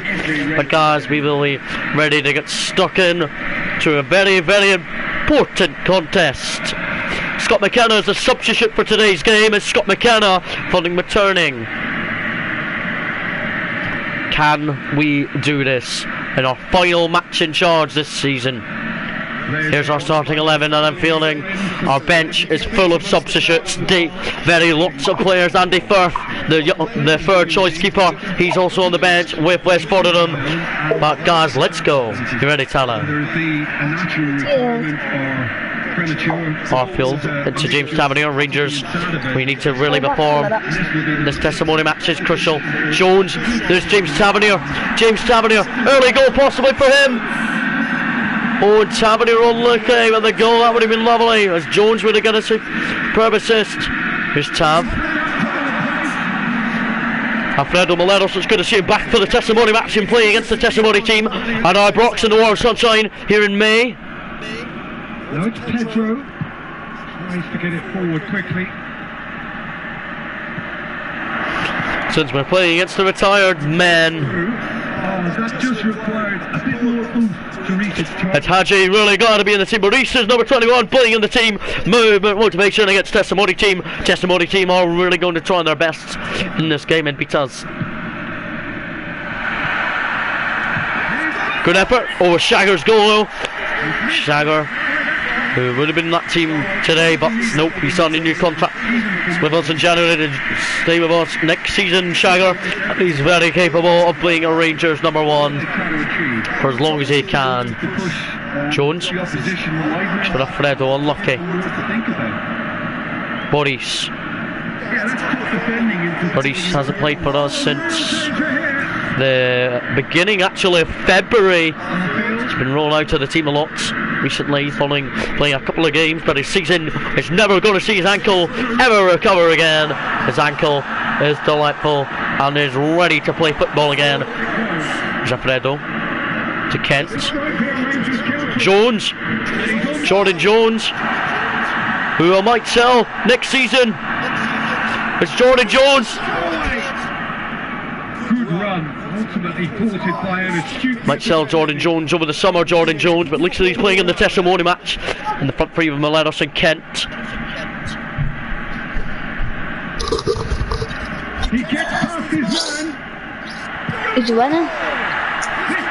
But guys, we will be ready to get stuck in to a very, very important contest. Scott McKenna is the substitute for today's game. It's Scott McKenna following returning. Can we do this in our final match in charge this season? Here's our starting 11, and I'm feeling our bench is full of substitutes. Very lots of players. Andy Firth, the third choice keeper, he's also on the bench with West Fordham. But guys, let's go. You ready, Tala? Harfield into James Tavernier. Rangers, we need to really perform. This testimony match is crucial. Jones, there's James Tavernier. Early goal possibly for him. Oh, Tavernier unlucky with the goal. That would have been lovely, as Jones would have got a superb assist. Here's Tav. Alfredo Moleros, it's good to see him back for the testimony match and playing against the testimony team at Ibrox in the warm sunshine here in May. Now it's Pedro. Tries to get it forward quickly. Since we're playing against the retired men. That just required a bit more oomph to reach its target. It's Haji really got to be in the team. Maurice is number 21 playing in the team. Movement, motivation against testimony team. Testimony team are really going to try their best in this game and beat us. Good effort over Shagger's goal. Shagger, who would have been in that team today, but nope, he signed a new contract with us in January to stay with us next season. Shagger, he's very capable of being a Rangers number 1 for as long as he can. Jones, for Alfredo, unlucky. Boris. Boris hasn't played for us since the beginning, actually, of February. He's been rolled out of the team a lot recently, following playing a couple of games, but his season is never going to see his ankle ever recover again. His ankle is delightful and is ready to play football again. There's Alfredo to Kent. Jones, Jordan Jones, who I might sell next season. It's Jordan Jones. Good run. Ultimately thwarted by an astute. Might sell Jordan Jones over the summer, Jordan Jones, but looks like he's playing in the testimony match in the front three with Moleros and Kent. He gets past his man. He's winning.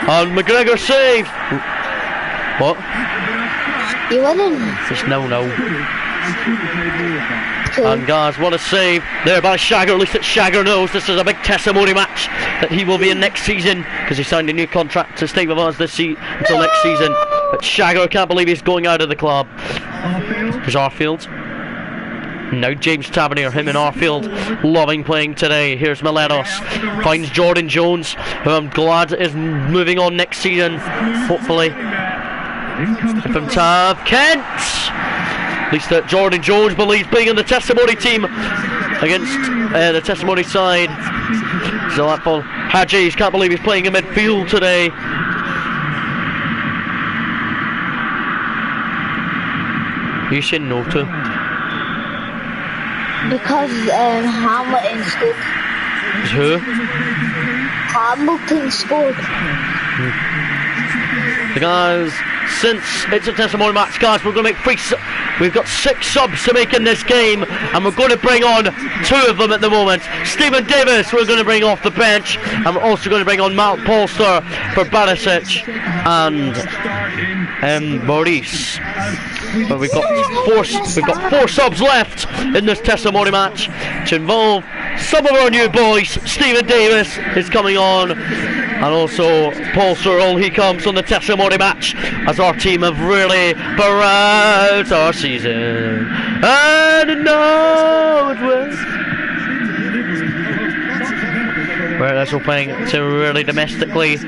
And McGregor save. What? You winning? It's no. And guys, what a save there by Shagger. At least that Shagger knows this is a big testimony match that he will be in next season, because he signed a new contract to stay with us until next season. But Shagger can't believe he's going out of the club. There's Arfield. Now James Tavernier, him and Arfield loving playing today. Here's Moleros, finds Jordan Jones, who I'm glad is moving on next season, hopefully. From Tav, Kent! At least that Jordan Jones believes being in the testimony team against the testimony side. Delightful. Hadjis can't believe he's playing in midfield today. You should know too. Because Hamilton scored. Who? Hamilton scored. The guys, since it's a testimony match, guys, we're going to make we've got 6 subs to make in this game, and we're going to bring on 2 of them at the moment. Stephen Davis we're going to bring off the bench, and we're also going to bring on Matt Polster for Barisic and Maurice. But we've got 4 subs left in this testimony match to involve some of our new boys. Stephen Davis is coming on, and also Paul Searle, he comes on the testimony match, as our team have really barraged our season. And now it was. Whereas we're playing to really domestically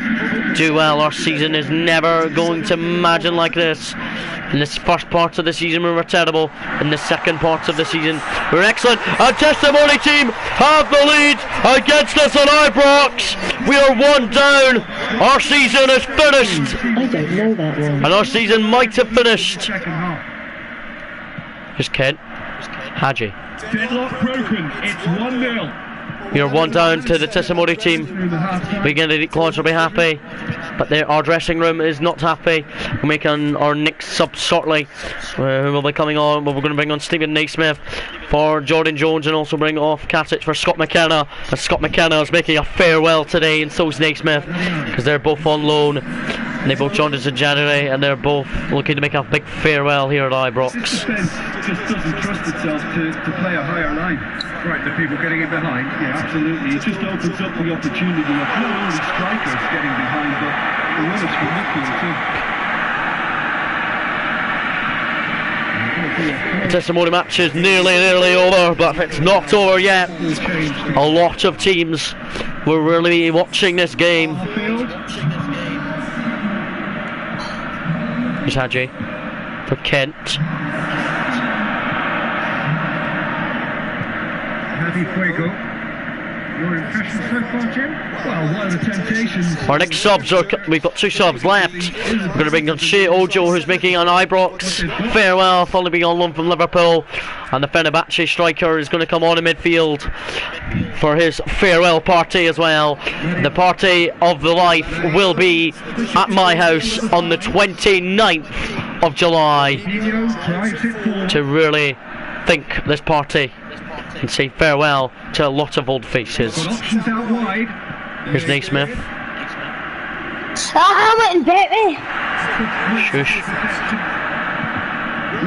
do well. Our season is never going to imagine like this. In this first part of the season we were terrible. In the second part of the season we were excellent. Our testimony team have the lead against us on Ibrox. We are 1 down. Our season is finished. I don't know that one. And our season might have finished. Here's Kent. Hadji. Deadlock broken. It's 1-0. We are 1 down to the testimony team. Weekend Elite Claws will be happy, but our dressing room is not happy. We're making our next sub shortly, who will be coming on. We're going to bring on Stephen Naismith for Jordan Jones, and also bring off Katic for Scott McKenna. And Scott McKenna is making a farewell today, and so is Naismith, because they're both on loan. And they both joined us in January, and they're both looking to make a big farewell here at Ibrox. Just doesn't trust itself to play a higher line. Right, the people getting in behind, yeah, absolutely. It just opens up the opportunity of not only strikers getting behind, but the runners from midfield too. The testimony match is nearly over, but it's not over yet. A lot of teams were really watching this game. Here's Hadji for Kent. Heavy Fuego. Your impressions so far, Jim? Well, one of the temptations... Our next subs are... We've got 2 subs left. We're going to bring on Shea Ojo, who's making an Ibrox farewell, following on loan from Liverpool. And the Fenerbahce striker is going to come on in midfield for his farewell party as well. The party of the life will be at my house on the 29th of July to really think this party and say farewell to a lot of old faces. Here's Naismith. I wouldn't bet me. Shush.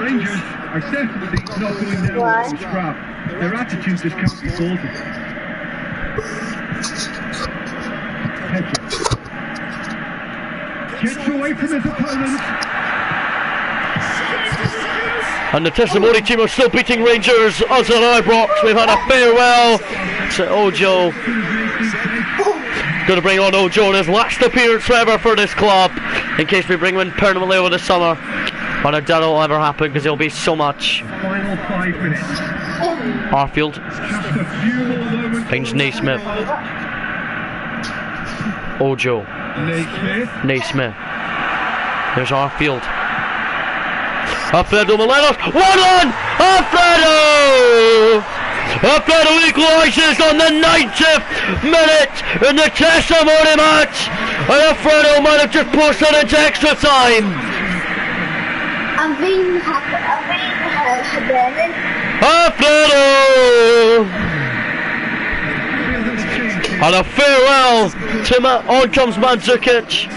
Rangers are definitely not going down with the scrap. Their attitude just can't be faulted. Gets away from his opponent. And the testimony team are still beating Rangers as an Ibrox. We've had a farewell to Ojo. Going to bring on Ojo in his last appearance ever for this club, in case we bring him in permanently over the summer. But I doubt it will ever happen because there'll be so much. Final 5 minutes. Arfield Just a few more moments. finds Naismith. Ojo. Naismith. Naismith. There's Arfield. Alfredo Molenos. 1-1! Alfredo! Alfredo equalises on the 90th minute in the testimony match. And Alfredo might have just pushed it into extra time. I'm being Alfredo! And a farewell to on comes Mandzukic.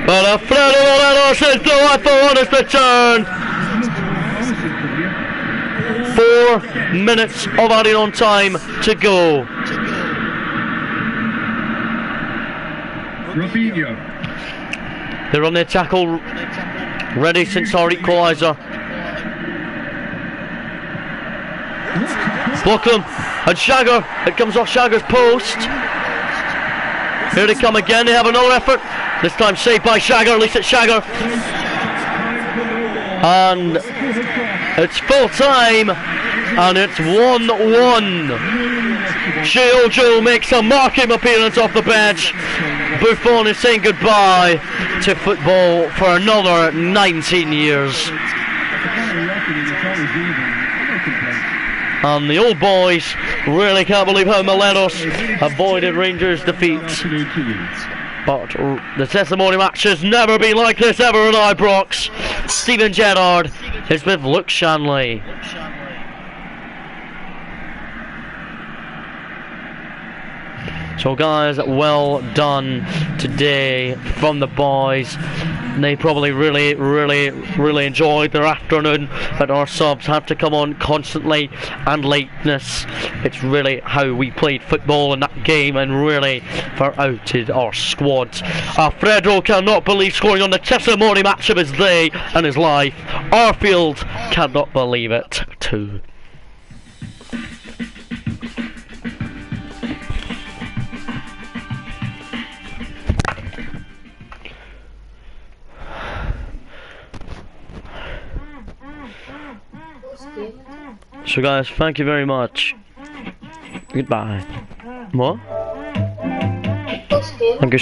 But Alfredo Morelos is delightful on his return. 4 minutes of added on time to go. Robinho. They're on their tackle, ready since our equaliser. Block them, and Shagger, it comes off Shagger's post. Here they come again, they have another effort. This time saved by Shagger, at least it's Shagger. And it's full time, and it's 1-1. Shea Ojo makes a marking appearance off the bench. Buffon is saying goodbye to football for another 19 years. And the old boys really can't believe how Molenos avoided Rangers' defeat. But the testimony match has never been like this ever in Ibrox. Stephen Gerrard is with Luke Shanley. So guys, well done today from the boys. They probably really enjoyed their afternoon, but our subs have to come on constantly, and lateness. It's really how we played football in that game and really outed our squad. Alfredo cannot believe scoring on the testimony match of his day and his life. Arfield cannot believe it too. So guys, thank you very much. Goodbye. What? Thank you.